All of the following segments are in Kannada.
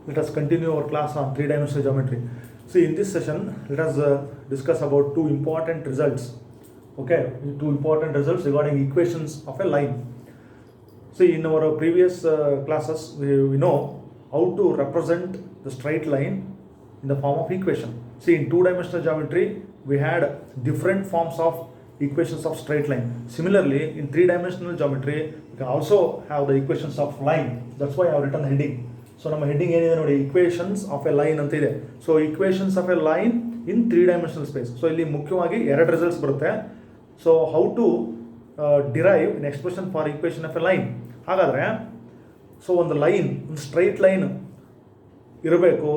let us continue our class on three-dimensional geometry. See, in this session, let us discuss about two important results. Okay, two important results regarding equations of a line. See, in our previous classes, we know how to represent the straight line in the form of equation. See, in two-dimensional geometry, we had different forms of equations of straight line. Similarly, in three-dimensional geometry, we can also have the equations of line. That's why I have written heading. So ನಮ್ಮ ಹೆಡ್ಡಿಂಗ್ ಏನಿದೆ ನೋಡಿ, ಇಕ್ವೇಷನ್ಸ್ ಆಫ್ ಎ ಲೈನ್ ಅಂತ ಇದೆ. So equations of a line in three dimensional space. So ಇಲ್ಲಿ ಮುಖ್ಯವಾಗಿ ಎರಡು ರಿಸಲ್ಟ್ಸ್ ಬರುತ್ತೆ. So how to derive in expression for equation of a line. ಹಾಗಾದರೆ ಸೊ ಒಂದು ಲೈನ್, ಒಂದು ಸ್ಟ್ರೈಟ್ ಲೈನ್ ಇರಬೇಕು,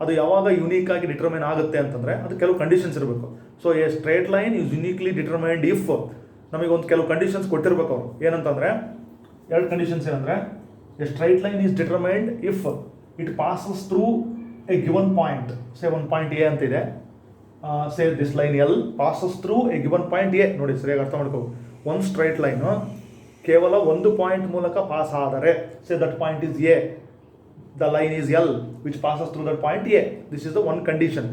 ಅದು ಯಾವಾಗ ಯುನೀಕ್ ಆಗಿ ಡಿಟರ್ಮೈನ್ ಆಗುತ್ತೆ ಅಂತಂದರೆ ಅದು ಕೆಲವು ಕಂಡೀಷನ್ಸ್ ಇರಬೇಕು. So A straight line is ಯುನೀಕ್ಲಿ determined if ನಮಗೆ ಒಂದು ಕೆಲವು ಕಂಡೀಷನ್ಸ್ ಕೊಟ್ಟಿರ್ಬೇಕು ಅವರು. ಏನಂತಂದರೆ ಎರಡು ಕಂಡೀಷನ್ಸ್ ಏನಂದರೆ, a straight line is determined if it passes through a given point. Say one point A ಅಂತ ಇದೆ. Say this line L passes through a given point A. ನೋಡಿ ಸರಿಯಾಗಿ ಅರ್ಥ ಮಾಡ್ಕೋ. ಒಂದು ಸ್ಟ್ರೈಟ್ ಲೈನು ಕೇವಲ ಒಂದು ಪಾಯಿಂಟ್ ಮೂಲಕ ಪಾಸ್ ಆದರೆ, say that point is A, the line is L which passes through that point A. This is the one condition.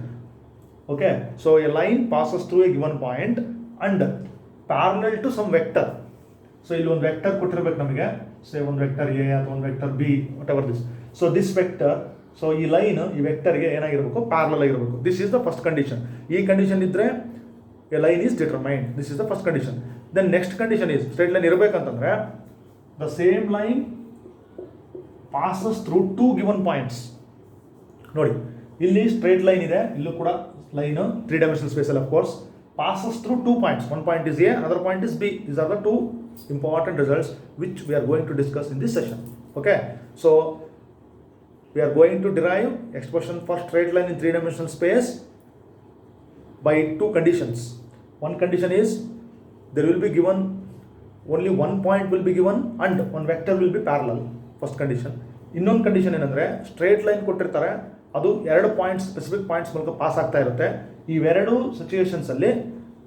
Okay, so a line passes through a given point and parallel to some vector. So ಇಲ್ಲಿ ಒಂದು ವೆಕ್ಟರ್ ಕೊಟ್ಟಿರ್ಬೇಕು ನಮಗೆ, ಸೇ ಒಂದು ವೆಕ್ಟರ್ ಎ ಅಥವಾ ಒಂದು vector B, whatever this. So this vector, so ಈ ಲೈನ್ ಈ ವೆಕ್ಟರ್ಗೆ ಏನಾಗಿರಬೇಕು, ಪ್ಯಾರಲಲ್ ಆಗಿರಬೇಕು. This is the first condition. ಈ ಕಂಡೀಷನ್ ಇದ್ದರೆ A line is determined. This is the first condition. Then next condition is, straight line ಇರಬೇಕಂತಂದ್ರೆ the same line passes through two given points. ನೋಡಿ ಇಲ್ಲಿ ಸ್ಟ್ರೈಟ್ ಲೈನ್ ಇದೆ, ಇಲ್ಲೂ ಕೂಡ ಲೈನು ತ್ರೀ ಡೈಮೆನ್ಷನಲ್ ಸ್ಪೇಸಲ್ಲಿ of course passes through 2 points. One point is A, another point is B. These are the two important results which we are going to discuss in this session. Okay, so we are going to derive expression for straight line in three dimensional space by two conditions. One condition is there will be given only one point will be given and one vector will be parallel. First condition. ಇನ್ನೊಂದು ಕಂಡೀಷನ್ ಏನಂದರೆ, ಸ್ಟ್ರೇಟ್ ಲೈನ್ ಕೊಟ್ಟಿರ್ತಾರೆ, ಅದು ಎರಡು ಪಾಯಿಂಟ್ಸ್, ಸ್ಪೆಸಿಫಿಕ್ ಪಾಯಿಂಟ್ಸ್ ಮೂಲಕ ಪಾಸ್ ಆಗ್ತಾ ಇರುತ್ತೆ. ಇವೆರಡು ಸಿಚುವೇಶನ್ಸಲ್ಲಿ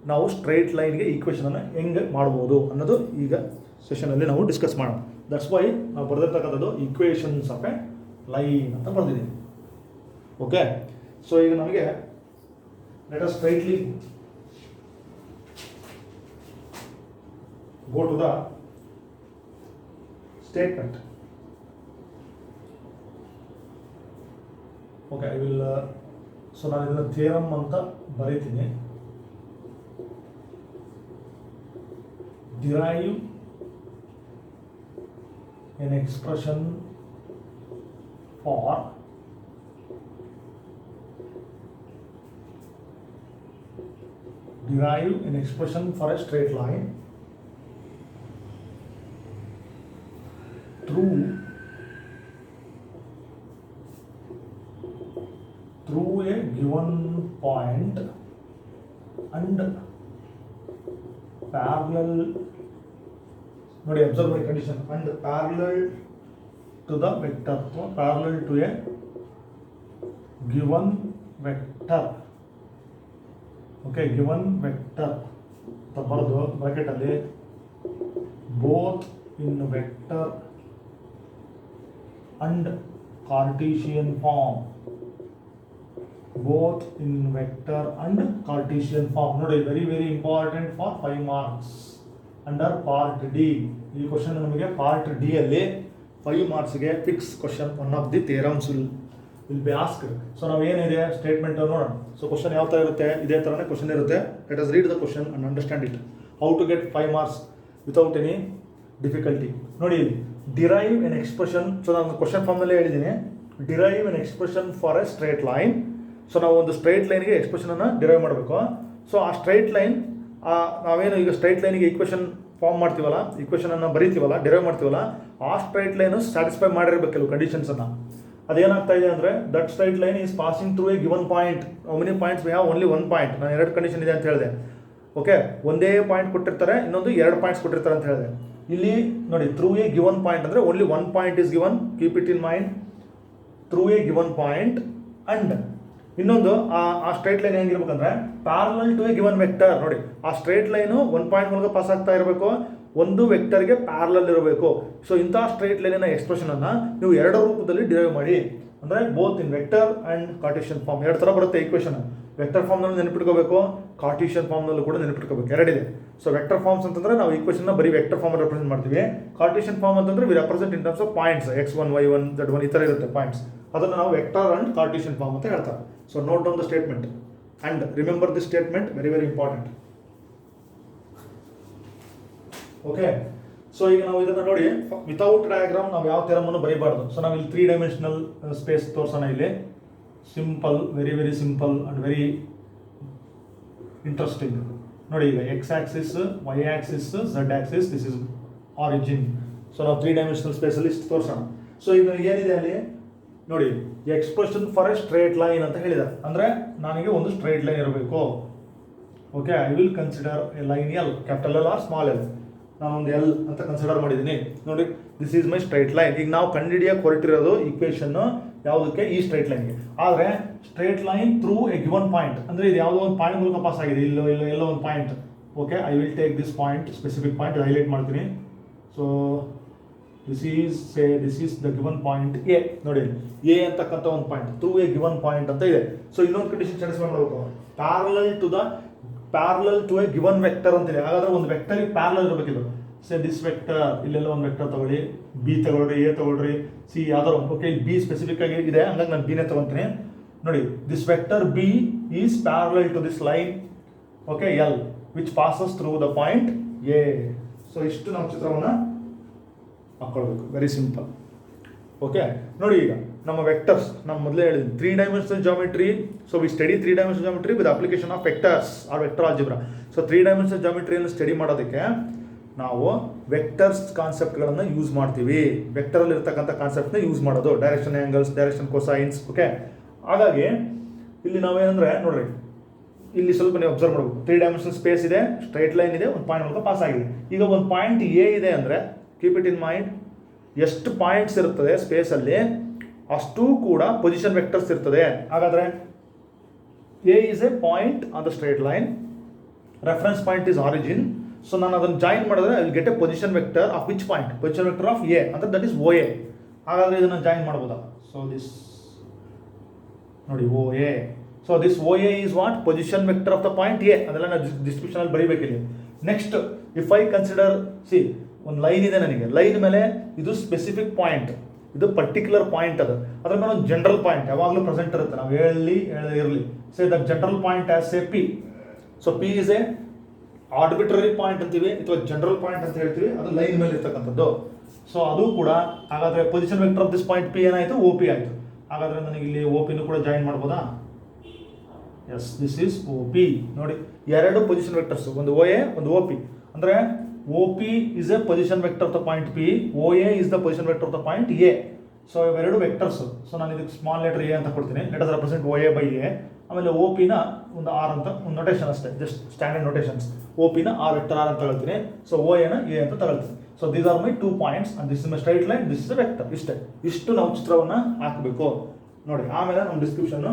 ನಾವು ಸ್ಟ್ರೈಟ್ ಲೈನ್ಗೆ ಈಕ್ವೇಷನನ್ನು ಹೆಂಗೆ ಮಾಡ್ಬೋದು ಅನ್ನೋದು ಈಗ ಸೆಷನಲ್ಲಿ ನಾವು ಡಿಸ್ಕಸ್ ಮಾಡೋಣ. ದಟ್ಸ್ ವೈ ನಾವು ಬರೆದಿರ್ತಕ್ಕಂಥದ್ದು ಈಕ್ವೇಷನ್ಸ್ ಆಫ್ ಎ ಲೈನ್ ಅಂತ ಬರೆದಿದ್ದೀವಿ. ಓಕೆ, ಸೊ ಈಗ ನಮಗೆ let us straightly go to the statement. Okay, I will so ನಾನು ಇದನ್ನು ಥಿಯರಮ್ ಅಂತ ಬರೀತೀನಿ. Derive an expression for a straight line through a given point and parallel, ನೋಡಿ ಅಬ್ಸರ್ವ್ ಮಾಡಿ condition, and parallel to the vector, parallel to a given vector. Okay, given vector ಅಂತ ಬರೆದು ಬ್ರಾಕೆಟಲ್ಲಿ both in vector and Cartesian form. both in vector and Cartesian form. ನೋಡಿ, very very important for 5 marks under part D. ಈ ಕ್ವಶನ್ ನಮಗೆ ಪಾರ್ಟ್ ಡಿ ಅಲ್ಲಿ 5 ಮಾರ್ಕ್ಸ್ಗೆ fix question, one of the theorems will be asked. So ನಾವು ಏನಿದೆ ಸ್ಟೇಟ್ಮೆಂಟ್ ನೋಡೋಣ. ಸೊ ಕ್ವಶನ್ ಯಾವ ಥರ ಇರುತ್ತೆ, ಇದೇ ಥರನೇ ಕ್ವಶನ್ ಇರುತ್ತೆ. Let us read the question and understand it. How to get 5 marks without any difficulty. ನೋಡಿ, ಡಿರೈವ್ ಎನ್ ಎಕ್ಸ್ಪ್ರೆಷನ್. ಸೊ ನಾನು ಕ್ವಶನ್ ಫಾರ್ಮಲ್ಲೇ ಹೇಳಿದ್ದೀನಿ, derive an expression for a straight line. So ನಾವು ಒಂದು ಸ್ಟ್ರೈಟ್ ಲೈನ್ಗೆ ಎಕ್ಸ್ಪ್ರೆಷನನ್ನು ಡಿರೈವ್ ಮಾಡಬೇಕು. ಸೊ ಆ ಸ್ಟ್ರೈಟ್ ಲೈನ್, ನಾವೇನು ಈಗ ಸ್ಟ್ರೈಟ್ ಲೈನಿಗೆ ಈಕ್ವೇಷನ್ ಫಾರ್ಮ್ ಮಾಡ್ತೀವಲ್ಲ, ಈಕ್ವೇಷನನ್ನು ಬರೀತೀವಲ್ಲ, ಡಿರೈವ್ ಮಾಡ್ತೀವಲ್ಲ, ಆ ಸ್ಟ್ರೈಟ್ ಲೈನು ಸ್ಯಾಟಿಸ್ಫೈ ಮಾಡಿರಬೇಕು ಕೆಲವು ಕಂಡೀಷನ್ಸನ್ನು. ಅದೇನಾಗ್ತಾ ಇದೆ ಅಂದರೆ, that straight line is passing through a given point. How many points we have? Only one point. ನಾನು ಎರಡು ಕಂಡೀಷನ್ ಇದೆ ಅಂತ ಹೇಳಿದೆ. ಓಕೆ, ಒಂದೇ ಪಾಯಿಂಟ್ ಕೊಟ್ಟಿರ್ತಾರೆ, ಇನ್ನೊಂದು ಎರಡು ಪಾಯಿಂಟ್ಸ್ ಕೊಟ್ಟಿರ್ತಾರೆ ಅಂತ ಹೇಳಿದೆ. ಇಲ್ಲಿ ನೋಡಿ, ಥ್ರೂ ಎ ಗಿವನ್ ಪಾಯಿಂಟ್ ಅಂದರೆ only one point is given. Keep it in mind. Through a given point and ಇನ್ನೊಂದು ಆ ಸ್ಟ್ರೈಟ್ ಲೈನ್ ಹೆಂಗಿರ್ಬೇಕಂದ್ರೆ parallel to a given vector. ನೋಡಿ, ಆ ಸ್ಟ್ರೈಟ್ ಲೈನು ಒಂದು ಪಾಯಿಂಟ್ ಮೂಲಕ ಪಾಸ್ ಆಗ್ತಾ ಇರಬೇಕು, ಒಂದು ವೆಕ್ಟರ್ಗೆ ಪ್ಯಾರಲಲ್ ಇರಬೇಕು. ಸೊ ಇಂತಹ ಸ್ಟ್ರೈಟ್ ಲೈನಿನ ಎಕ್ಸ್ಪ್ರೆಷನನ್ನು ನೀವು ಎರಡು ರೂಪದಲ್ಲಿ ಡಿರೈವ್ ಮಾಡಿ, ಅಂದರೆ both in vector and Cartesian form. ಎರಡು ಥರ ಬರುತ್ತೆ ಈಕ್ವೇಷನ್. ವೆಕ್ಟರ್ ಫಾರ್ಮ್ನಲ್ಲೂ ನೆನಪಿಟ್ಕೋಬೇಕು, ಕಾರ್ಟಿಷಿಯನ್ ಫಾರ್ಮ್ನಲ್ಲೂ ಕೂಡ ನೆನಪಿಟ್ಕೋಬೇಕು, ಎರಡಿದೆ. ಸೊ ವೆಕ್ಟರ್ ಫಾರ್ಮ್ಸ್ ಅಂತಂದರೆ ನಾವು ಈಕ್ವೇಷನ್ನ ಬರೀ ವೆಕ್ಟರ್ ಫಾರ್ಮ್ ರೆಪ್ರೆಸೆಂಟ್ ಮಾಡ್ತೀವಿ. ಕಾರ್ಟಿಷಿಯನ್ ಫಾರ್ಮ್ ಅಂತಂದರೆ we represent in terms of points, x1 y1 z1 ಈ ಥರ ಇರುತ್ತೆ ಪಾಯಿಂಟ್ಸ್. ಅದನ್ನು ನಾವು ವೆಕ್ಟರ್ ಆ್ಯಂಡ್ ಕಾರ್ಟಿಷಿಯನ್ ಫಾರ್ಮ್ ಅಂತ ಹೇಳ್ತಾರೆ. So note down the statement and remember this statement, very very important. Okay, so ಈಗ ನಾವು ಇದನ್ನು ನೋಡಿ, ವಿತೌಟ್ ಡಯಾಗ್ರಾಮ್ ನಾವು ಯಾವ ಥೆರಮನ್ನು ಬರೀಬಾರ್ದು. ಸೊ ನಾವು ಇಲ್ಲಿ 3 ಡೈಮೆನ್ಷನಲ್ ಸ್ಪೇಸ್ ತೋರಿಸೋಣ. ಇಲ್ಲಿ simple, very very simple and very interesting. ನೋಡಿ, ಈಗ X axis, Y axis, Z axis, this is origin. So ನಾವು 3 ಡೈಮೆನ್ಷನಲ್ ಸ್ಪೇಸಲ್ಲಿ ಇಷ್ಟು ತೋರಿಸೋಣ. ಸೊ ಈಗ ಏನಿದೆ ಅಲ್ಲಿ ನೋಡಿ, expression for a straight line ಅಂತ ಹೇಳಿದ್ದಾರೆ. ಅಂದರೆ ನನಗೆ ಒಂದು ಸ್ಟ್ರೇಟ್ ಲೈನ್ ಇರಬೇಕು. Okay, I will consider a line L, capital L or small L. ನಾನೊಂದು ಎಲ್ ಅಂತ ಕನ್ಸಿಡರ್ ಮಾಡಿದ್ದೀನಿ. ನೋಡಿ, this is my straight line. ಈಗ ನಾವು ಕಂಡುಹಿಡಿಯಕ್ಕೆ ಹೊರಟಿರೋದು ಈಕ್ವೇಷನ್ನು ಯಾವುದಕ್ಕೆ? ಈ ಸ್ಟ್ರೈಟ್ ಲೈನ್ಗೆ. ಆದರೆ straight line through a given point, ಅಂದರೆ ಇದು ಯಾವುದೋ ಒಂದು ಪಾಯಿಂಟ್ ಮೂಲಕ ಪಾಸ್ ಆಗಿದೆ. ಎಲ್ಲೋ ಒಂದು point. Okay, I will take this point, specific point highlight ಮಾಡ್ತೀನಿ. So this is the given point A. ನೋಡಿ, ಎ ಅಂತಕ್ಕಂಥ ಒಂದು point through a given point ಅಂತ ಇದೆ. ಸೊ ಇನ್ನೊಂದು ಕಂಡೀಷನ್ ಸ್ಯಾಟಿಸ್ಫೈ ಮಾಡಬೇಕು, parallel to a given vector ಅಂತಿದೆ. ಹಾಗಾದ್ರೆ ಒಂದು ವೆಕ್ಟರ್ಗೆ ಪ್ಯಾರಲಲ್ ಇರಬೇಕಿಲ್ಲ. ಸೇ ದಿಸ್ ವೆಕ್ಟರ್, ಇಲ್ಲೆಲ್ಲ ಒಂದು ವೆಕ್ಟರ್ ತಗೊಳ್ಳಿ, ಬಿ ತಗೊಳ್ರಿ, ಎ ತಗೊಳ್ರಿ, ಸಿ ಯಾವ್ದಾರು ಒಂದು. ಓಕೆ, ಇಲ್ಲಿ ಬಿ ಸ್ಪೆಸಿಫಿಕ್ ಆಗಿ ಇದೆ, ಹಂಗಾಗಿ ನಾನು ಬಿನೇ ತಗೊತೀನಿ. ನೋಡಿ, this vector B is parallel to this line, okay, L, which passes through the point A. So ಇಷ್ಟು ನಾವು ಚಿತ್ರವನ್ನು ಹಾಕ್ಕೊಳ್ಬೇಕು. Very simple. ಓಕೆ, ನೋಡಿ, ಈಗ ನಮ್ಮ ವೆಕ್ಟರ್ಸ್ ನಾವು ಮೊದಲೇ ಹೇಳಿದ್ವಿ 3 dimensional geometry. So we study 3 dimensional geometry with application of vectors or vector algebra. So 3 dimensional ಜಾಮೆಟ್ರಿಯನ್ನು ಸ್ಟಡಿ ಮಾಡೋದಕ್ಕೆ ನಾವು ವೆಕ್ಟರ್ಸ್ ಕಾನ್ಸೆಪ್ಟ್ಗಳನ್ನು ಯೂಸ್ ಮಾಡ್ತೀವಿ. ವೆಕ್ಟರಲ್ಲಿ ಇರ್ತಕ್ಕಂಥ ಕಾನ್ಸೆಪ್ಟ್ನ ಯೂಸ್ ಮಾಡೋದು, direction angles, direction cosines. Okay, ಹಾಗಾಗಿ ಇಲ್ಲಿ ನಾವೇನಂದರೆ ನೋಡ್ರಿ, ಇಲ್ಲಿ ಸ್ವಲ್ಪ ನೀವು ಅಬ್ಸರ್ವ್ ಮಾಡಬೇಕು. 3 ಡೈಮೆನ್ಷನಲ್ ಸ್ಪೇಸ್ ಇದೆ, ಸ್ಟ್ರೈಟ್ ಲೈನ್ ಇದೆ, ಒಂದು ಪಾಯಿಂಟ್ ಮೂಲಕ ಪಾಸ್ ಆಗಿದೆ. ಈಗ ಒಂದು ಪಾಯಿಂಟ್ ಎ ಇದೆ ಅಂದರೆ ಕೀಪ್ ಇಟ್ ಇನ್ ಮೈಂಡ್, ಎಷ್ಟು ಪಾಯಿಂಟ್ಸ್ ಇರ್ತದೆ ಸ್ಪೇಸಲ್ಲಿ ಅಷ್ಟೂ ಕೂಡ ಪೊಸಿಷನ್ ವೆಕ್ಟರ್ಸ್ ಇರ್ತದೆ. ಹಾಗಾದರೆ A is a point on the straight line, reference point is origin. So ನಾನು ಅದನ್ನು ಜಾಯಿನ್ ಮಾಡಿದ್ರೆ I will get a position vector of which point? Position vector of A, ಅಂದರೆ ದಟ್ ಈಸ್ ಓ ಎ. ಹಾಗಾದರೆ ಇದನ್ನು ಜಾಯಿನ್ ಮಾಡ್ಬೋದಾ? ಸೊ ದಿಸ್ ನೋಡಿ, O A. So this O A is what? Position vector of the point A. ಅದೆಲ್ಲ ನಾನು ಡಿಸ್ಕ್ರಿಪ್ಷನಲ್ಲಿ ಬರೀಬೇಕಿಲ್ಲಿ. Next, if I consider, see ಒಂದು ಲೈನ್ ಇದೆ ನನಗೆ, ಲೈನ್ ಮೇಲೆ ಇದು ಸ್ಪೆಸಿಫಿಕ್ ಪಾಯಿಂಟ್, ಇದು ಪರ್ಟಿಕ್ಯುಲರ್ ಪಾಯಿಂಟ್. ಅದ್ರ ಮೇಲೆ ಒಂದು ಜನರಲ್ ಪಾಯಿಂಟ್ ಯಾವಾಗಲೂ ಪ್ರೆಸೆಂಟ್ ಇರುತ್ತೆ. ನಾವು ಹೇಳಲಿ ಇರಲಿ, say the general point as A P. So P is A arbitrary point ಅಂತೀವಿ ಅಥವಾ ಜನರಲ್ ಪಾಯಿಂಟ್ ಅಂತ ಹೇಳ್ತೀವಿ. ಅದು ಲೈನ್ ಮೇಲೆ ಇರ್ತಕ್ಕಂಥದ್ದು. ಸೊ ಅದು ಕೂಡ ಹಾಗಾದರೆ position vector of this point P ಏನಾಯಿತು? ಓ ಪಿ ಆಯಿತು. ಹಾಗಾದರೆ ನನಗೆ ಇಲ್ಲಿ ಓ ಪಿನೂ ಕೂಡ ಜಾಯಿನ್ ಮಾಡ್ಬೋದಾ? Yes, this is O P. ನೋಡಿ, ಎರಡು ಪೊಸಿಷನ್ ವೆಕ್ಟರ್ಸ್, ಒಂದು ಓ ಎ, ಒಂದು ಓ ಪಿ. ಅಂದರೆ OP is a position vector of the point P, OA is the position vector of the point A. So ಇವೆರಡು ವೆಕ್ಟರ್ಸ್. ಸೊ ನಾನು ಇದಕ್ಕೆ ಸ್ಮಾಲ್ ಲೆಟರ್ ಎ ಅಂತ ಕೊಡ್ತೀನಿ. Let us represent OA by A. ಆಮೇಲೆ ಒ ಪಿನ ಒಂದು ಆರ್ ಅಂತ ಒಂದು ನೊಟೇಷನ್ ಅಷ್ಟೇ, ಜಸ್ಟ್ ಸ್ಟ್ಯಾಂಡರ್ಡ್ ನೊಟೇಷನ್ಸ್. ಒ ಪಿನ ಆರ್ ವೆಕ್ಟರ್ ಆರ್ ಅಂತ ತಗೊಳ್ತೀನಿ. ಸೊ ಓ ಎನ ಎ ಅಂತ ತಗೊಳ್ತೀನಿ. So these R my 2 points and this is my straight line, this is A vector. ಇಷ್ಟು ನಾವು ಚಿತ್ರವನ್ನು ಹಾಕಬೇಕು. ನೋಡಿ, ಆಮೇಲೆ ನಮ್ಮ ಡಿಸ್ಕ್ರಿಪ್ಷನ್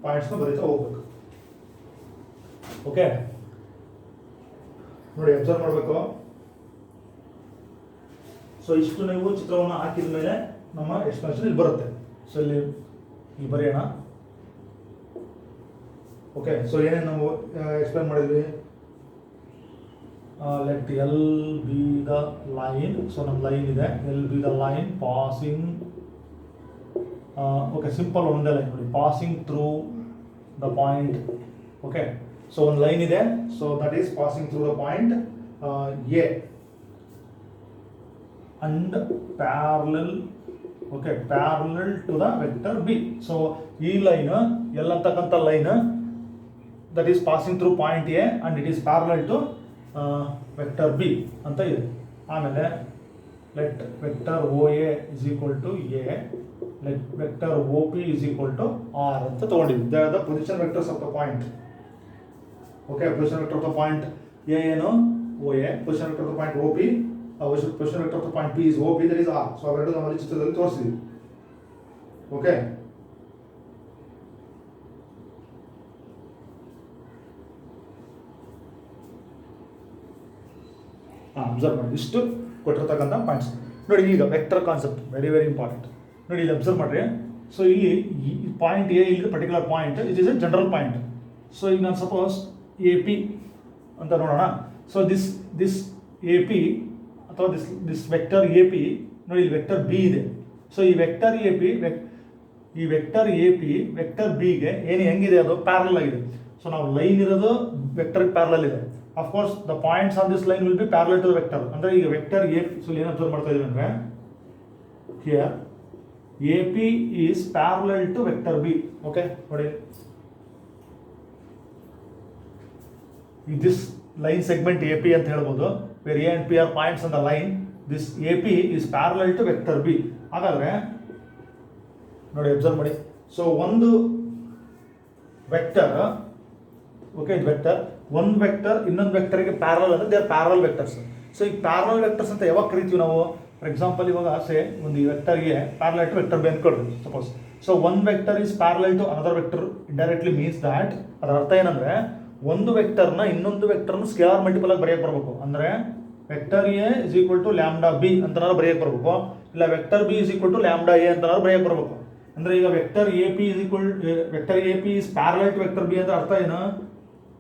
ಪಾಯಿಂಟ್ಸ್ನ ಬರೀತಾ ಹೋಗ್ಬೇಕು. ಓಕೆ, ನೋಡಿ ಅಬ್ಸರ್ವ್ ಮಾಡಬೇಕು. ಸೊ ಇಷ್ಟು ನೀವು ಚಿತ್ರವನ್ನು ಹಾಕಿದ ಮೇಲೆ ನಮ್ಮ ಎಕ್ಸ್ಪ್ಲನೇಷನ್ ಇಲ್ಲಿ ಬರುತ್ತೆ. ಸೊ ಇಲ್ಲಿ ಬರೆಯೋಣ. ಓಕೆ, ಸೊ ಏನೇನು ನಾವು ಎಕ್ಸ್ಪ್ಲೇನ್ ಮಾಡಿದ್ವಿ? Let L be the line. So ನಮ್ಮ ಲೈನ್ ಇದೆ, L be the line passing. Okay, simple ಒಂದೇ ಲೈನ್ ನೋಡಿ, passing through the point. Okay, so ಒಂದು ಲೈನ್ ಇದೆ, so that is passing through the point A and parallel, okay, parallel to the vector B. So ಈ ಲೈನ್ L ಅಂತಕ್ಕಂಥ line that is passing through point A and it is parallel to vector B ಅಂತ ಇದೆ. ಆಮೇಲೆ let vector OA is equal to A, let vector OP is equal to R ಅಂತ ತಗೊಂಡಿದ್ವಿ. They are the position vectors of the point. Okay, position vector of the point A ಏನು OA, position vector of the point OP, position vector of the point P is OP, that is R. So ಅವೆರಡು ನಾವು ಚಿತ್ರದಲ್ಲಿ ತೋರಿಸಿದ್ವಿ. Okay. ಅಬ್ಸರ್ವ್ ಮಾಡಿ, ಇಷ್ಟು ಕೊಟ್ಟಿರ್ತಕ್ಕಂಥ ಪಾಯಿಂಟ್ಸ್ ನೋಡಿ. ಈಗ vector concept very very important ನೋಡಿ. ಇಲ್ಲಿ ಅಬ್ಸರ್ವ್ ಮಾಡಿರಿ. ಸೊ ಇಲ್ಲಿ ಪಾಯಿಂಟ್ ಎ ಇಲ್ಲಿ particular point it is A general point. So ಈಗ ನಾನು ಸಪೋಸ್ ಎ ಪಿ ಅಂತ ನೋಡೋಣ. ಸೊ ದಿಸ್ ಎ ಪಿ ಅಥವಾ ದಿಸ್ ವೆಕ್ಟರ್ ಎ ಪಿ ನೋಡಿ, ಇಲ್ಲಿ ವೆಕ್ಟರ್ ಬಿ ಇದೆ. ಸೊ ಈ ವೆಕ್ಟರ್ ಎ ಪಿ ವೆಕ್ಟರ್ ಬಿಗೆ ಏನು ಹೆಂಗಿದೆ, ಅದು ಪ್ಯಾರಲ್ ಆಗಿದೆ. ಸೊ ನಾವು ಲೈನ್ ಇರೋದು ವೆಕ್ಟರ್ ಪ್ಯಾರಲ್ ಇದೆ. Of course the points on this line will be parallel to vector. ಅಂದರೆ ಈಗ ವೆಕ್ಟರ್ ಎ ಪಿ, ಸೊ ಏನು ಅಬ್ಸರ್ವ್ ಮಾಡ್ತಾ ಇದೀವಿ ಅಂದರೆ here A P is parallel to vector B. Okay ನೋಡಿ, this line segment A P ಅಂತ ಹೇಳ್ಬೋದು. Where A and P are points on the line, this A P is parallel to vector B. ಹಾಗಾದ್ರೆ ನೋಡಿ ಅಬ್ಸರ್ವ್ ಮಾಡಿ. ಸೊ ಒಂದು ವೆಕ್ಟರ್, ಓಕೆ ಇದು ವೆಕ್ಟರ್, ಒಂದು ವೆಕ್ಟರ್ ಇನ್ನೊಂದು ವೆಕ್ಟರ್ಗೆ ಪ್ಯಾರಲ್ ಅಂದರೆ they are parallel vectors. So ಈ ಪ್ಯಾರಲ್ ವೆಕ್ಟರ್ಸ್ ಅಂತ ಯಾವಾಗ ಕರಿತೀವಿ ನಾವು? ಫಾರ್ ಎಕ್ಸಾಂಪಲ್ ಇವಾಗ ಒಂದು ವೆಕ್ಟರ್ಗೆ ಪ್ಯಾರಲಲ್ ಟು ವೆಕ್ಟರ್ ಬಿ ಅನ್ಕೊಳ್ರಿ suppose. So one vector is parallel to another vector indirectly means that, ಅದರ ಅರ್ಥ ಏನಂದ್ರೆ ಒಂದು ವೆಕ್ಟರ್ನ ಇನ್ನೊಂದು ವೆಕ್ಟರ್ನ ಸ್ಕೇಲಾರ್ ಮಲ್ಟಿಪಲ್ ಆಗಿ ಬರೆಯಕ್ಕೆ ಬರಬೇಕು. ಅಂದರೆ vector A is equal to lambda B ಅಂತನಾದ್ರು ಬರೆಯಕ್ಕೆ ಬರಬೇಕು, ಇಲ್ಲ vector B is equal to lambda A ಅಂತನಾದ್ರು ಬರೆಯಕ್ಕೆ ಬರಬೇಕು. ಅಂದರೆ ಈಗ vector A P is parallel to vector B ಅಂದ್ರೆ ಅರ್ಥ ಏನು?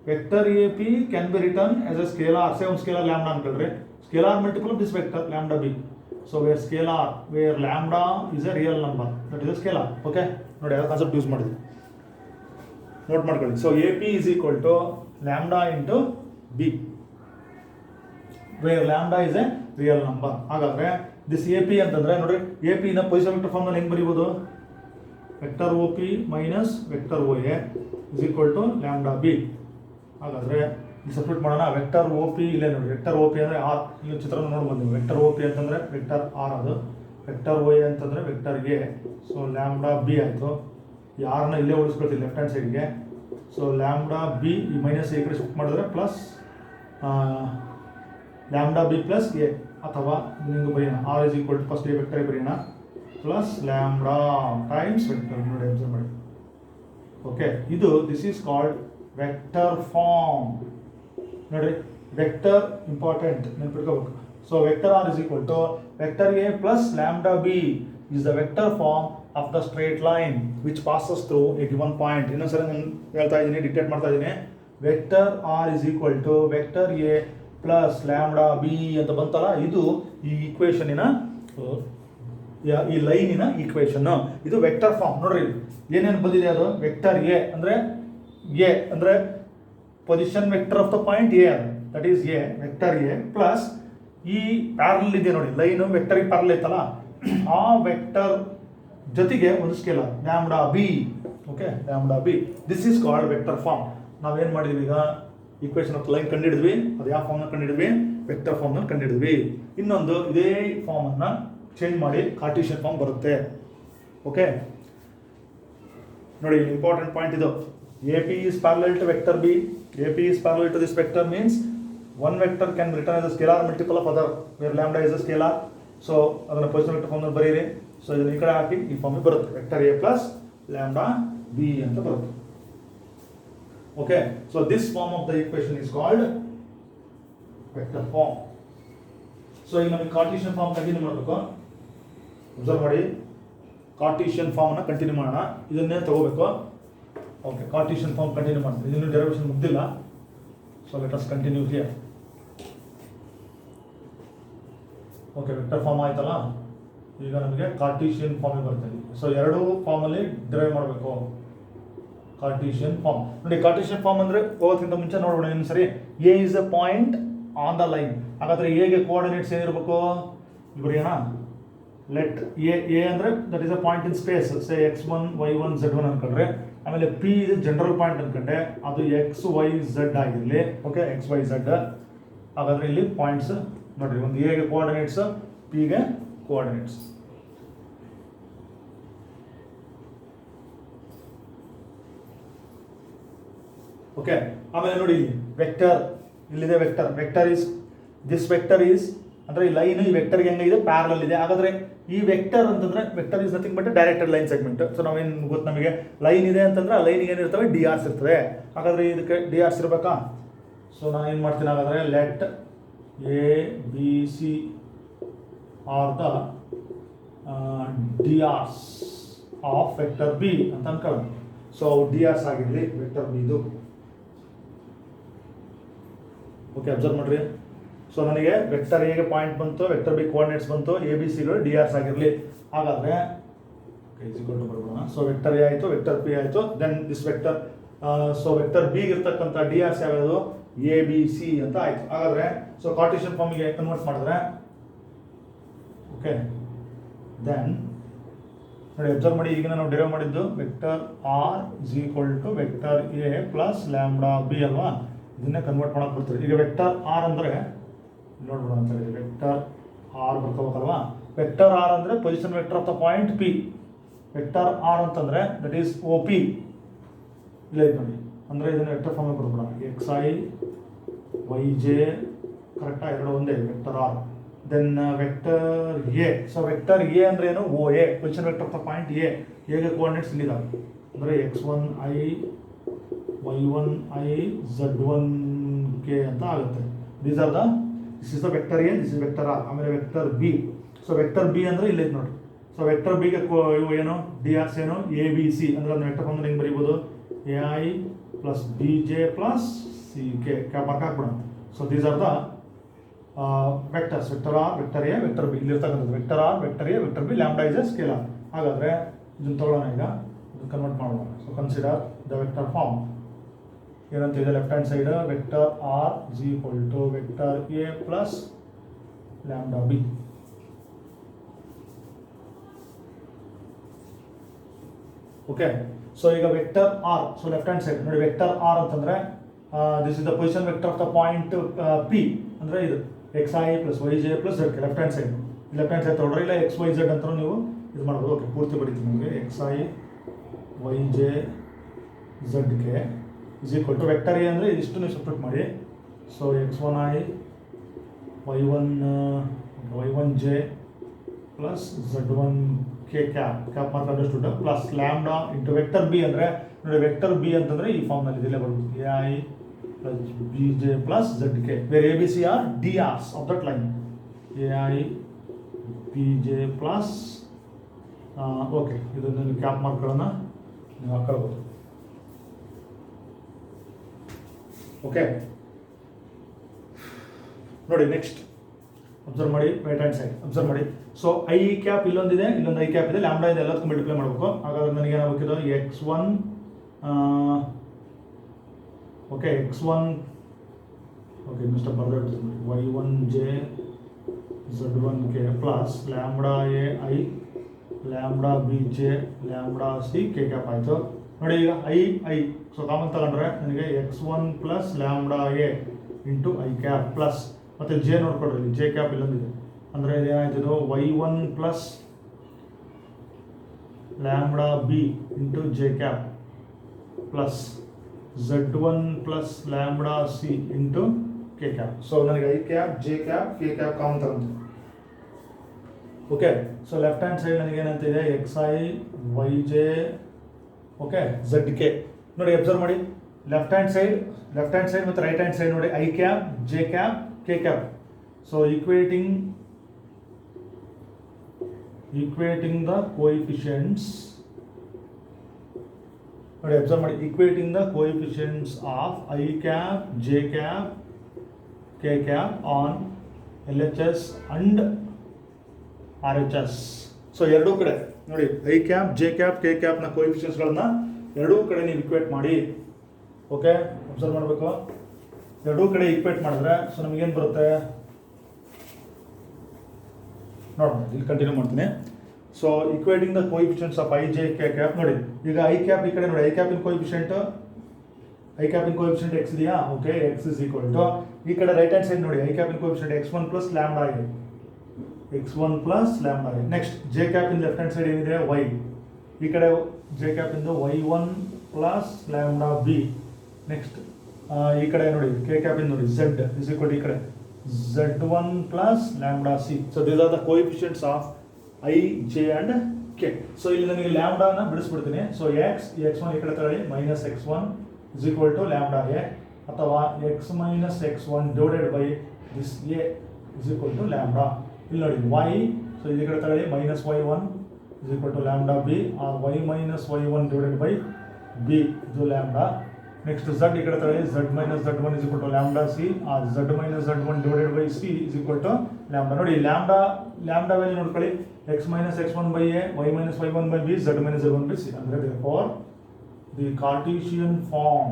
Vector A P can be written as a scalar, same scalar lambda ಅನ್ಕೊಳ್ರಿ, scalar multiple of this vector lambda B. So where lambda is a real number, that is a scalar. Okay ನೋಡಿ, ಯಾವ ಕಾನ್ಸೆಪ್ಟ್ ಯೂಸ್ ಮಾಡಿದ್ವಿ ನೋಟ್ ಮಾಡ್ಕೊಳ್ಳಿ. So A P is equal to lambda into B, where lambda is a real number. ಹಾಗಾದ್ರೆ ದಿಸ್ ಎ ಪಿ ಅಂತಂದ್ರೆ ನೋಡ್ರಿ, ಎ ಪಿ ನ ಪೊಸಿಷನ್ ವೆಕ್ಟರ್ ಫಾರ್ಮ್ ನಲ್ಲಿ ಹೆಂಗ್ ಬರೀಬಹುದು? Vector O P minus vector O A is equal to lambda B. ಹಾಗಾದ್ರೆ ಸಬ್ಸ್ಟಿಟ್ಯೂಟ್ ಮಾಡೋಣ. ವೆಕ್ಟರ್ ಒ ಪಿ ಇಲ್ಲೇ ನೋಡಿ, ವೆಕ್ಟರ್ ಒ ಪಿ ಅಂದರೆ ಆರ್, ಇಲ್ಲಿ ಚಿತ್ರನ ನೋಡ್ಬೋದು ನೀವು. ವೆಕ್ಟರ್ ಒ ಪಿ ಅಂತಂದರೆ ವೆಕ್ಟರ್ ಆರ್, ಅದು ವೆಕ್ಟರ್ ಒ ಎ ಅಂತಂದರೆ vector A. So lambda B ಆಯಿತು. ಈ ಆರ್ನ ಇಲ್ಲೇ ಉಳಿಸ್ಕೊಳ್ತೀವಿ ಲೆಫ್ಟ್ ಹ್ಯಾಂಡ್ ಸೈಡ್ಗೆ. ಸೊ ಲ್ಯಾಂಬ್ಡಾ ಬಿ ಈ ಮೈನಸ್ ಎ ಕಡೆ ಶಿಫ್ಟ್ ಮಾಡಿದ್ರೆ plus lambda B plus A, ಅಥವಾ ನಿಮಗೆ ಬರೆಯೋಣ R is equal to first A vector ಬರೆಯೋಣ ಪ್ಲಸ್ ಲ್ಯಾಂಬ್ಡಾ ಟೈಮ್ಸ್ ವೆಕ್ಟರ್. ನೋಡಿ ಅಬ್ಸರ್ವ್ ಮಾಡಿ. ಓಕೆ, ಇದು this is called vector form. ನೋಡ್ರಿ, ವೆಕ್ಟರ್ ಇಂಪಾರ್ಟೆಂಟ್ ನೆನಪಿಟ್ಕೋಬೇಕು. So vector R is equal to vector A plus lambda B is the vector form of the straight line which passes through a given point. ಇನ್ನೊಂದ್ಸರಿ ನಾನು ಹೇಳ್ತಾ ಇದ್ದೀನಿ, ಡಿಕ್ಟೇಟ್ ಮಾಡ್ತಾ ಇದ್ದೀನಿ. Vector R is equal to vector A plus lambda B ಅಂತ ಬಂತಲ್ಲ, ಇದು ಈ ಈಕ್ವೇಷನಿನ, ಈ ಲೈನಿನ ಈಕ್ವೇಷನ್. ಇದು ವೆಕ್ಟರ್ ಫಾರ್ಮ್. ನೋಡ್ರಿ ಏನೇನು ಬಂದಿದೆ, ಅದು ವೆಕ್ಟರ್ ಎ ಅಂದರೆ position vector of the point A, ಅದು that is a vector A plus ಈ ಪ್ಯಾರಲ್ ಇದೆ ನೋಡಿ, ಲೈನು ವೆಕ್ಟರ್ಗೆ ಪ್ಯಾರಲ್ ಐತಲ್ಲ, ಆ ವೆಕ್ಟರ್ ಜೊತೆಗೆ ಒಂದು scalar lambda B. Okay, lambda B, this is called vector form. ನಾವೇನು ಮಾಡಿದ್ವಿ ಈಗ? ಈಕ್ವೇಷನ್ ಆಫ್ ಲೈನ್ ಕಂಡಿಡಿದ್ವಿ. ಅದು ಯಾವ ಫಾರ್ಮ್ನ ಕಂಡಿಡಿದ್ವಿ? ವೆಕ್ಟರ್ ಫಾರ್ಮ್ನ ಕಂಡಿಡಿದ್ವಿ. ಇನ್ನೊಂದು ಇದೇ ಫಾರ್ಮನ್ನು ಚೇಂಜ್ ಮಾಡಿ ಕಾರ್ಟೀಷಿಯನ್ ಫಾರ್ಮ್ ಬರುತ್ತೆ. ಓಕೆ ನೋಡಿ, ಇಂಪಾರ್ಟೆಂಟ್ ಪಾಯಿಂಟ್ ಇದು. A P is parallel to vector B. A P is parallel to this vector means one vector can written as a scalar multiple of other where lambda is a scalar. So ಅದನ್ನು ಪೊಸಿಷನ್ ವೆಕ್ಟರ್ ಫಾರ್ಮ್ನಲ್ಲಿ ಬರೀರಿ. ಸೊ ಇದನ್ನು ಈ ಕಡೆ ಹಾಕಿ ಈ ಫಾರ್ಮಿಗೆ ಬರುತ್ತೆ, vector A plus lambda B ಅಂತ ಬರುತ್ತೆ. Okay, so this form of the equation is called vector form. So ಈಗ ನಮಗೆ ಕಾರ್ಟೀಷಿಯನ್ ಫಾರ್ಮ್ ಕಂಟಿನ್ಯೂ ಮಾಡಬೇಕು. ಅಬ್ಸರ್ವ್ ಮಾಡಿ, ಕಾರ್ಟೀಷಿಯನ್ ಫಾರ್ಮನ್ನು ಕಂಟಿನ್ಯೂ ಮಾಡೋಣ. ಇದನ್ನೇ ತಗೋಬೇಕು. ಓಕೆ, ಕಾರ್ಟೀಷಿಯನ್ ಫಾರ್ಮ್ ಕಂಟಿನ್ಯೂ ಮಾಡ್ತೀವಿ. ಇದನ್ನು ಡೆರಿವೇಷನ್ ಮುಗ್ದಿಲ್ಲ. So let us continue here. Okay, vector form ಆಯ್ತಲ್ಲ, ಈಗ ನಮಗೆ ಕಾರ್ಟೀಷಿಯನ್ ಫಾರ್ಮಿಗೆ ಬರ್ತದೆ. ಸೊ ಎರಡು ಫಾರ್ಮಲ್ಲಿ ಡಿರೈವ್ ಮಾಡಬೇಕು ಕಾರ್ಟೀಷಿಯನ್ ಫಾರ್ಮ್. ನೋಡಿ, ಕಾರ್ಟೀಷಿಯನ್ ಫಾರ್ಮ್ ಅಂದರೆ ಹೋಗೋದಕ್ಕಿಂತ ಮುಂಚೆ ನೋಡೋಣ ಇನ್ನೊಂದು ಸರಿ. A is a point on the line. ಹಾಗಾದರೆ ಎಗೆ ಕೋಆರ್ಡಿನೇಟ್ಸ್ ಏನಿರಬೇಕು? ಬರೆಯೋಣ. ಲೆಟ್ ಎ ಅಂದರೆ that is a point in space, say x1 y1 z1 ಅನ್ಕೊಂಡ್ರೆ. ಆಮೇಲೆ ಪಿ ಇದು ಜನರಲ್ ಪಾಯಿಂಟ್ ಅನ್ಕೊಂಡೆ, ಅದು ಎಕ್ಸ್ ವೈ ಝಡ್ ಆಗಿರಲಿ. Okay, X Y Z. ಹಾಗಾದರೆ ಇಲ್ಲಿ ಪಾಯಿಂಟ್ಸ್ ನೋಡಿರಿ, ಒಂದು ಎಗೆ ಕೋಆರ್ಡಿನೇಟ್ಸ್, ಪಿಗೆ ಕೋಆರ್ಡಿನೇಟ್ಸ್. ಓಕೆ, ಆಮೇಲೆ ನೋಡಿ ಇಲ್ಲಿ ವೆಕ್ಟರ್, ಇಲ್ಲಿದೆ ವೆಕ್ಟರ್. ವೆಕ್ಟರ್ ಈಸ್ ಅಂದರೆ ಈ ಲೈನ್ ಈ ವೆಕ್ಟರ್ಗೆ ಹೆಂಗಿದೆ? ಪ್ಯಾರಲಲ್ ಇದೆ. ಹಾಗಾದರೆ ಈ ವೆಕ್ಟರ್ ಅಂತಂದ್ರೆ vector is nothing but directed line segment. So ನಾವೇನು ಗೊತ್ತು, ನಮಗೆ ಲೈನ್ ಇದೆ ಅಂತಂದ್ರೆ ಆ ಲೈನಿಗೆ ಏನಿರ್ತವೆ? ಡಿ ಆರ್ಸ್ ಇರ್ತವೆ. ಹಾಗಾದರೆ ಇದಕ್ಕೆ ಡಿ ಆರ್ಸ್ ಇರಬೇಕಾ? ಸೊ ನಾನು ಏನು ಮಾಡ್ತೀನಿ, ಹಾಗಾದರೆ let A B C are the D hours of vector B ಅಂತ ಅನ್ಕೊಳ್ಳೋಣ. ಸೊ ಡಿ ಆರ್ಸ್ ಆಗಿರಲಿ ವೆಕ್ಟರ್ ಬಿದು. ಓಕೆ, ಅಬ್ಸರ್ವ್ ಮಾಡ್ರಿ. ಸೊ ನನಗೆ ವೆಕ್ಟರ್ ಎಗೆ ಪಾಯಿಂಟ್ ಬಂತು, ವೆಕ್ಟರ್ ಬಿ ಕೋಆರ್ಡಿನೇಟ್ಸ್ ಬಂತು, ಎ ಬಿ ಸಿಗಳು ಡಿ ಆರ್ಸ್ ಆಗಿರಲಿ. ಹಾಗಾದರೆ ಬರ್ಬೋಣ. ಸೊ ವೆಕ್ಟರ್ ಎ ಆಯಿತು, ವೆಕ್ಟರ್ ಪಿ ಆಯಿತು, then this vector. So vector ಬಿಗೆ ಇರ್ತಕ್ಕಂಥ ಡಿ ಆರ್ಸ್ ಯಾವ್ಯಾವುದು, ಎ ಬಿ ಸಿ ಅಂತ ಆಯಿತು. ಹಾಗಾದರೆ ಸೊ ಕಾರ್ಟೇಶಿಯನ್ ಫಾರ್ಮಿಗೆ ಕನ್ವರ್ಟ್ ಮಾಡಿದ್ರೆ, ಓಕೆ, ದೆನ್ ನೋಡಿ ಅಬ್ಸರ್ವ್ ಮಾಡಿ. ಈಗ ನಾವು ಡಿರೈವ್ ಮಾಡಿದ್ದು vector R is equal to vector A plus lambda B ಅಲ್ವಾ. ಇದನ್ನೇ ಕನ್ವರ್ಟ್ ಮಾಡಕ್ಕೆ ಬರ್ತೀವಿ. ಈಗ ವೆಕ್ಟರ್ ಆರ್ ಅಂದರೆ ನೋಡ್ಬೋಣ ಅಂತ ಹೇಳಿ, ವೆಕ್ಟರ್ ಆರ್ ಬರ್ಕೋಬೇಕಲ್ವಾ. ವೆಕ್ಟರ್ ಆರ್ ಅಂದರೆ position vector of the point P. Vector R ಅಂತಂದರೆ ದಟ್ ಈಸ್ ಒ ಪಿ. ಇಲ್ಲ ಇದು ನೋಡಿ, ಅಂದರೆ ಇದನ್ನು ವೆಕ್ಟರ್ ಫಾರ್ಮ್ ಕೊಡ್ಬೋಣ. ಎಕ್ಸ್ ಐ ವೈ ಜೆ ಕರೆಕ್ಟಾಗಿ ಎರಡು ಒಂದೇ vector R. Then vector A. So vector A ಅಂದರೆ ಏನು, O A, position vector of the point A. ಎಗೆ ಕೋಆರ್ಡಿನೇಟ್ಸ್ ಇಲ್ಲಿದ್ದಾವೆ, ಅಂದರೆ x1 i y1 i z1 k ಅಂತ ಆಗುತ್ತೆ. This is the vector A, this is vector R. ಆಮೇಲೆ vector B. So vector B ಅಂದರೆ ಇಲ್ಲಿ ನೋಡಿ. ಸೊ ವೆಕ್ಟರ್ ಬಿಗೆ ಇವು ಏನು, ಡಿ ಆರ್ಸ್ ಏನು, ಎ ಬಿ ಸಿ. ಅಂದರೆ ಅದನ್ನ ವೆಕ್ಟರ್ ಫಾರ್ಮ್ ಹೆಂಗೆ ಬರೀಬೋದು, A I plus B J plus C K. Cap mark ಹಾಕ್ಬಿಡೋಣ. So these are the vectors, vector R, vector A, vector B. ಇಲ್ಲಿರ್ತಕ್ಕಂಥದ್ದು vector R, vector A, vector B, lambda is a scalar. ಹಾಗಾದರೆ ಇದನ್ನು ತೊಗೊಳ್ಳೋಣ, ಈಗ ಇದನ್ನು ಕನ್ವರ್ಟ್ ಮಾಡೋಣ. So consider the vector form. ಏನಂತ ಇದೆ, left hand side vector R is equal to vector A plus lambda B. Okay, so ಈಗ vector R. So left hand side ನೋಡಿ, ವೆಕ್ಟರ್ ಆರ್ ಅಂತಂದರೆ this is the position vector of the point P. ಅಂದರೆ ಇದು X I plus Y J plus Z K. Left hand side, left hand side ತೊಗೊಳ್ರಿ, ಇಲ್ಲ ಎಕ್ಸ್ ವೈ ಝೆಡ್ ಅಂತ ನೀವು ಇದು ಮಾಡ್ಬೋದು. ಓಕೆ, ಪೂರ್ತಿ ಬರೀತೀನಿ ನಿಮಗೆ. X I Y J Z K is equal to vector A ಅಂದರೆ ಇದಿಷ್ಟು ನೀವು ಸಪ್ರೇಟ್ ಮಾಡಿ. So x1 i y1 j plus z1 k cap mark understood plus lambda into vector B. ಅಂದರೆ ನೋಡಿ, ವೆಕ್ಟರ್ ಬಿ ಅಂತಂದರೆ ಈ ಫಾರ್ಮ್ನಲ್ಲಿ ಇದಿಲ್ಲೇ ಬರುತ್ತೆ, A I plus B J plus Z K, where A B C are D hours of that line. A I B J plus okay, ಇದನ್ನು ಕ್ಯಾಪ್ ಮಾರ್ಕ್ಗಳನ್ನು ನೀವು ಹಾಕೊಳ್ಬೋದು. ಓಕೆ, ನೋಡಿ ನೆಕ್ಸ್ಟ್ ಅಬ್ಸರ್ವ್ ಮಾಡಿ, ರೈಟ್ ಹ್ಯಾಂಡ್ ಸೈಡ್ ಅಬ್ಸರ್ವ್ ಮಾಡಿ. ಸೊ ಐ ಕ್ಯಾಪ್ ಇಲ್ಲೊಂದಿದೆ, ಇಲ್ಲೊಂದು ಐ ಕ್ಯಾಪ್ ಇದೆ, ಲ್ಯಾಂಬ್ಡಾ ಇದೆ, ಎಲ್ಲದಕ್ಕೂ ಮಲ್ಟಿಪ್ಲೈ ಮಾಡಬೇಕು. ಹಾಗಾದ್ರೆ ನನಗೆ ಏನಾಗಬೇಕಿದೆ, x1 ಓಕೆ, x1 ಓಕೆ, ಇನ್ನಷ್ಟು ಬರೆದಿರ್ತೀನಿ, y1 j z1 k plus lambda A I lambda B J lambda C K cap ಆಯಿತು. ನೋಡಿ ಈಗ ಐ ಸೊ ಕಾಮನ್ ತಗೊಂಡ್ರೆ ನನಗೆ x1 plus lambda A into I cap plus ಮತ್ತು ಜೆ ನೋಡ್ಕೊಡ್ರಿ, ಇಲ್ಲಿ ಜೆ ಕ್ಯಾಪ್ ಇಲ್ಲೊಂದಿದೆ. ಅಂದರೆ ಇದೇನಾಯ್ತು, y1 plus lambda B into J cap plus z1 plus lambda C into K cap. So ನನಗೆ I cap, J cap, K cap common ತಗೊಂಡು. Okay, so left hand side ನನಗೆ ಏನಂತಿದೆ, X I Y J okay Z K. ನೋಡಿ ಅಬ್ಸರ್ವ್ ಮಾಡಿ, ಲೆಫ್ಟ್ ಹ್ಯಾಂಡ್ ಸೈಡ್ ಮತ್ತು ರೈಟ್ ಹ್ಯಾಂಡ್ ಸೈಡ್ ನೋಡಿ, I cap, J cap, K cap. So equating the coefficients ನೋಡಿ, ಅಬ್ಸರ್ವ್ ಮಾಡಿ, equating the coefficients of I cap, J cap, K cap on L H S and R H S. So ಎರಡೂ ಕಡೆ ನೋಡಿ, I cap, J cap, K ಕ್ಯಾಪ್ನ ಕೋಎಫಿಷಿಯಂಟ್ಸ್ಗಳನ್ನ ಎರಡೂ ಕಡೆ ನೀವು ಇಕ್ವೇಟ್ ಮಾಡಿ. ಓಕೆ, ಅಬ್ಸರ್ವ್ ಮಾಡಬೇಕು, ಎರಡೂ ಕಡೆ ಇಕ್ವೇಟ್ ಮಾಡಿದ್ರೆ ಸೊ ನಮಗೇನು ಬರುತ್ತೆ ನೋಡೋಣ. ಇಲ್ಲಿ ಕಂಟಿನ್ಯೂ ಮಾಡ್ತೀನಿ. So equating the coefficients of I J K cap. ನೋಡಿ ಈಗ ಐ ಕ್ಯಾಪ್ ಈ ಕಡೆ ನೋಡಿ, ಐ ಕ್ಯಾಪಿನ ಕೋಎಫಿಷಿಯಂಟ್ ಎಕ್ಸ್ ಇದೆಯಾ, okay, X is equal to ಈ ಕಡೆ ರೈಟ್ ಹ್ಯಾಂಡ್ ಸೈಡ್ ನೋಡಿ, ಐ ಕ್ಯಾಪಿನ ಕೋಎಫಿಷಿಯಂಟ್ x1 ಪ್ಲಸ್ ಲ್ಯಾಂಬ್ಡಾ ಇದೆ, x1 ಪ್ಲಸ್ ಲ್ಯಾಂಬ್ಡಾ ಇದೆ. ನೆಕ್ಸ್ಟ್ ಜೆ ಕ್ಯಾಪಿನ ಲೆಫ್ಟ್ ಹ್ಯಾಂಡ್ ಸೈಡ್ ಏನಿದೆ, ವೈ. ಈ ಕಡೆ ಜೆ ಕ್ಯಾಪಿಂದು y1 plus lambda B. Next ಈ ಕಡೆ ನೋಡಿ, ಕೆ ಕ್ಯಾಪಿಂದ ನೋಡಿ, ಝೆಡ್ ಇಸ್ ಈಕ್ವಲ್ ಟು ಈ ಕಡೆ z1 plus lambda C. So these are the coefficients of I J and K. So ಇಲ್ಲಿ ನನಗೆ ಲ್ಯಾಂಬ್ಡಾನ ಬಿಡಿಸ್ಬಿಡ್ತೀನಿ. ಸೊ x1 ಈ ಕಡೆ ತಗೊಳ್ಳಿ, minus x1 is equal to lambda A, ಅಥವಾ x minus x1 divided by this A is equal to lambda. ಇಲ್ಲಿ ನೋಡಿ ವೈ, ಸೊ ಇಲ್ಲಿ ಕಡೆ ತಗೊಳ್ಳಿ minus Y one is equal to lambda B or Y minus Y one divided by B, ಇದು ಲ್ಯಾಂಬ್ಡಾ. ನೆಕ್ಸ್ಟ್ ಝಡ್ ಈ ಕಡೆ ತಗೊಳ್ಳಿ Z minus Z one is equal to lambda C or Z minus Z one divided by C is equal to lambda. ನೋಡಿ ಲ್ಯಾಂಬ್ಡಾ ವ್ಯಾಲ್ಯೂ ನೋಡ್ಕೊಳ್ಳಿ, X minus X one by A, Y minus Y one by B, Z minus Z one by C. ಅಂದರೆ therefore the Cartesian form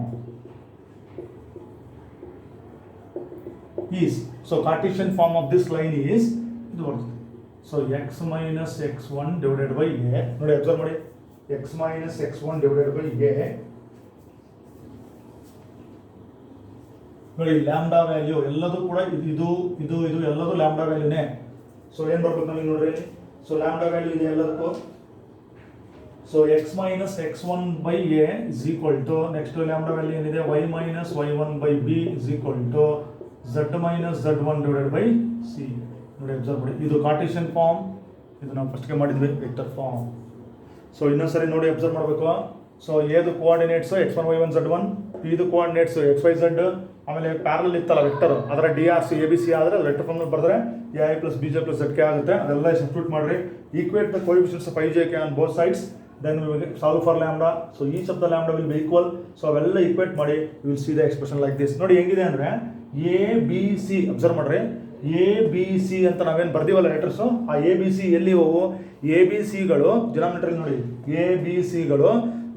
is, so Cartesian form of this line is ಇದು ಬರುತ್ತೆ. So x minus x1 divided by a, ನೋಡಿ ಅಬ್ಸರ್ವ್ ಮಾಡಿ, x minus x1 divided by a, ನೋಡಿ ಲ್ಯಾಂಬ್ಡಾ ವ್ಯಾಲ್ಯೂ ಎಲ್ಲದೂ ಕೂಡ ಇದು ಇದು ಇದು ಎಲ್ಲದೂ ಲ್ಯಾಂಬ್ಡಾ ವ್ಯಾಲ್ಯೂನೇ. ಸೊ ಏನು ಬರ್ಬೇಕು ನಮಗೆ ನೋಡ್ರಿ, ಸೊ ಲ್ಯಾಂಬ್ಡಾ ವ್ಯಾಲ್ಯೂ ಇದೆ ಎಲ್ಲದಕ್ಕೂ. So X minus X one by A is equal to, next lambda value ಏನಿದೆ, Y minus Y one by B is equal to Z minus Z one divided by C. ನೋಡಿ ಅಬ್ಸರ್ವ್ ಮಾಡಿ, ಇದು ಕಾರ್ಟೇಶಿಯನ್ ಫಾರ್ಮ್, ಇದು ನಾವು ಫಸ್ಟ್ಗೆ ಮಾಡಿದ್ವಿ ವೆಕ್ಟರ್ ಫಾರ್ಮ್. ಸೊ ಇನ್ನೊಂದ್ಸರಿ ನೋಡಿ ಅಬ್ಸರ್ವ್ ಮಾಡಬೇಕು. ಸೊ ಎದು coordinates X one Y one Z one, ಪಿದು ಕೋಆರ್ಡಿನೇಟ್ಸ್ ಎಕ್ಸ್ ವೈ ಝಡ್, ಆಮೇಲೆ ಪ್ಯಾರಲ್ ಇತ್ತಲ್ಲ ವೆಕ್ಟರ್, ಅದರ D R C A B C ಆದರೆ ಅದು ವೆಕ್ಟರ್ ಫಾರ್ಮ್ ಬರೆದ್ರೆ A I plus B J plus Z K ಆಗುತ್ತೆ. ಅದೆಲ್ಲ ಸಬ್ಸ್ಟಿಟ್ಯೂಟ್ ಮಾಡಿರಿ, equate the coefficients of I J K on both sides, then we will solve for lambda. So each of the lambda will be equal. So ಅವೆಲ್ಲ ಈಕ್ವೇಟ್ ಮಾಡಿ you will see the expression like this. ನೋಡಿ ಹೆಂಗಿದೆ ಅಂದರೆ ಎ ಬಿ ಸಿ ಅಬ್ಸರ್ವ್ ಮಾಡ್ರಿ, ಎ ಬಿ ಸಿ ಅಂತ ನಾವೇನು ಬರ್ದೀವಲ್ಲ ಲೆಟರ್ಸು, ಆ ಎ ಬಿ ಸಿ ಎಲ್ಲಿ ಹೋವು, ಎ ಬಿ ಸಿಗಳು ಡಿನಾಮಿನೇಟರ್ ನೋಡಿ, ಎ ಬಿ ಸಿಗಳು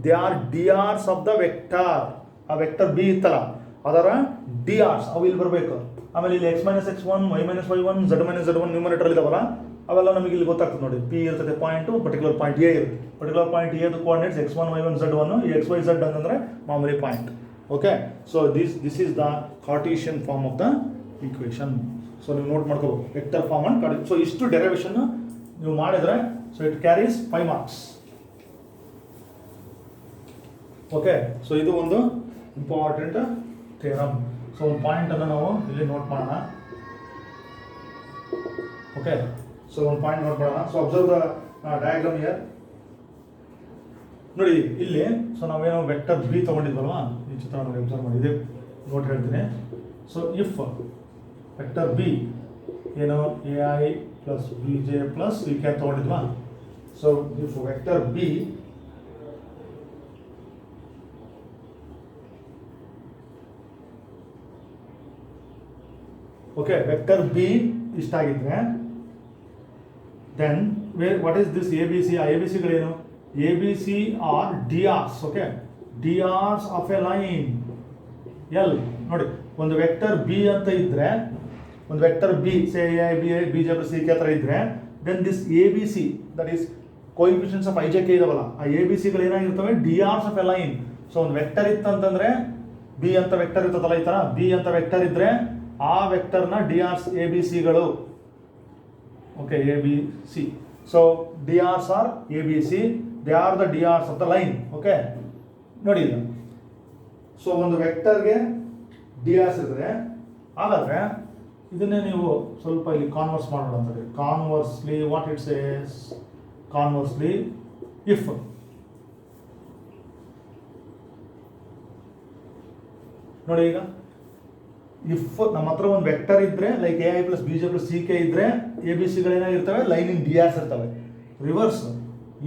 they are D hours of the vector. ಆ ವೆಕ್ಟರ್ ಬಿ ಇತ್ತಲ್ಲ ಅದರ ಡಿ ಆರ್ಸ್ ಅವು ಇಲ್ಲಿ ಬರಬೇಕು. ಆಮೇಲೆ ಇಲ್ಲಿ X minus X one, Y minus Y one, Z minus Z one numerator ಇದಾವಲ್ಲ ಅವೆಲ್ಲ ನಮಗೆ ಇಲ್ಲಿ ಗೊತ್ತಾಗ್ತದೆ. ನೋಡಿ ಪಿ ಇರ್ತದೆ ಪಾಯಿಂಟು, ಪರ್ಟಿಕ್ಯುಲರ್ ಪಾಯಿಂಟ್ ಎ ಇರುತ್ತೆ, ಪರ್ಟಿಕ್ಯುಲರ್ ಪಾಯಿಂಟ್ ಎದು coordinates X one Y one Z one, X Y Z ಅಂತಂದರೆ ಮಾಮೂಲಿ point. Okay, so this is the Cartesian form of the equation. So ನೀವು ನೋಟ್ ಮಾಡ್ಕೋಬೇಕು ವೆಕ್ಟರ್ ಫಾರ್ಮ್ ಅಂಡ್. ಸೊ ಇಷ್ಟು ಡೆರಿವೇಷನ್ ನೀವು ಮಾಡಿದರೆ so it carries 5 marks. Okay, so ಇದು ಒಂದು ಇಂಪಾರ್ಟೆಂಟ್ ಥಿಯರಮ್. ಸೊ ಒಂದು ಪಾಯಿಂಟನ್ನು ನಾವು ಇಲ್ಲಿ ನೋಟ್ ಮಾಡೋಣ. ಓಕೆ, ಸೊ ಒಂದು ಪಾಯಿಂಟ್ ನೋಟ್ ಮಾಡೋಣ. So observe the diagram here. ನೋಡಿ ಇಲ್ಲಿ, ಸೊ ನಾವೇನೋ ವೆಕ್ಟರ್ ಬಿ ತೊಗೊಂಡಿದ್ವಲ್ವಾ, ಈ ಚಿತ್ರ ನೋಡಿ ಅಬ್ಸರ್ವ್ ಮಾಡಿ, ಇದೆ ನೋಟ್ ಹೇಳ್ತೀನಿ. ಸೊ ಇಫ್ ವೆಕ್ಟರ್ ಬಿ ಏನು A I plus B J plus C K ತೊಗೊಂಡಿದ್ವಾ. So if vector B okay, vector B ಇಷ್ಟಾಗಿದ್ರೆ then what is this A B C. ಆ ಎ ಬಿ ಸಿಗಳೇನು, A B C are D R's. Okay, D hours of a line L. ನೋಡಿ ಒಂದು ವೆಕ್ಟರ್ ಬಿ ಅಂತ ಇದ್ರೆ, ಒಂದು vector B say A I B I B J plus C K ಹತ್ರ ಇದ್ರೆ, then this A B C that is coefficients of I J K ಇದಾವಲ್ಲ, ಆ ಎ ಬಿ ಸಿಗಳು ಏನಾಗಿರ್ತವೆ, D hours of a line. So ಒಂದು ವೆಕ್ಟರ್ ಇತ್ತಂತಂದ್ರೆ ಬಿ ಅಂತ ವೆಕ್ಟರ್ ಇರ್ತದಲ್ಲ, ಈ ಥರ ಬಿ ಅಂತ ವೆಕ್ಟರ್ ಇದ್ರೆ ಆ ವೆಕ್ಟರ್ನ ಡಿ ಆರ್ಸ್ ಎ ಬಿ ಸಿಗಳು. Okay, A B C. So D R's are A B C, they are the D hours of the line. Okay, ನೋಡಿ ಇದು. ಸೊ ಒಂದು ವೆಕ್ಟರ್ಗೆ ಡಿ ಆರ್ಸ್ ಇರ್ತದೆ. ಹಾಗಾದರೆ ಇದನ್ನೇ ನೀವು ಸ್ವಲ್ಪ ಇಲ್ಲಿ ಕಾನ್ವರ್ಸ್ ಮಾಡೋಣ ಅಂತೇಳಿ, conversely what it says, conversely if ನೋಡಿ ಈಗ ಇಫ್ ನಮ್ಮ ಹತ್ರ ಒಂದು ವೆಕ್ಟರ್ ಇದ್ರೆ like A I plus B J plus C K ಇದ್ರೆ ಎ ಬಿ ಸಿಗಳು ಏನಾಗಿರ್ತವೆ, ಲೈನ್ ಇನ್ ಡಿ ಆರ್ಸ್ ಇರ್ತವೆ. Reverse,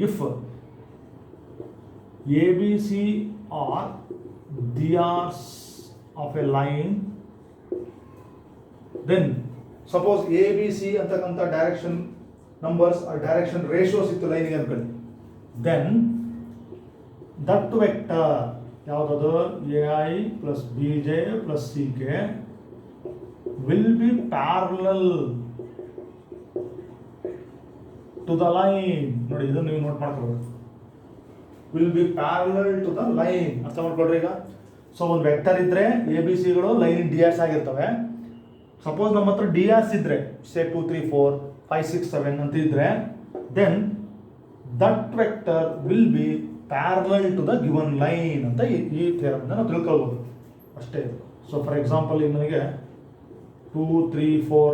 if A B C are D hours of a line, then suppose A B C ಅಂತಕ್ಕಂಥ ಡೈರೆಕ್ಷನ್ ನಂಬರ್ಸ್ ಡೈರೆಕ್ಷನ್ ರೇಷಿಯೋಸ್ ಇತ್ತು ಲೈನಿಗೆ ಅನ್ಕೊಳ್ಳಿ, ದೆನ್ ದಟ್ ವೆಕ್ಟರ್ ಯಾವುದದು A I plus B J plus C K will be parallel to the line. ನೋಡಿ ಇದನ್ನು ನೀವು ನೋಟ್ ಮಾಡ್ಕೊಳ್ಬೇಕು, will be parallel to the line. ಅರ್ಥ ಮಾಡ್ಕೊಳ್ರಿ ಈಗ. ಸೊ ಒಂದು ವೆಕ್ಟರ್ ಇದ್ರೆ ಎ ಬಿ ಸಿಗಳು ಲೈನ್ ಇನ್ ಡಿ ಆರ್ಸ್ ಆಗಿರ್ತವೆ. ಸಪೋಸ್ ನಮ್ಮ ಹತ್ರ ಡಿ ಆರ್ಸ್ ಇದ್ರೆ ಸೇ 2 3 4 5 6 7 ಅಂತ ಇದ್ರೆ, then that vector will be parallel to the given line ಅಂತ ಈ ಥಿಯರಮ್ ನಾವು ತಿಳ್ಕೊಳ್ಬೋದು ಅಷ್ಟೇ. ಸೊ ಫಾರ್ ಎಕ್ಸಾಂಪಲ್ ಈಗ ನನಗೆ 2 3 4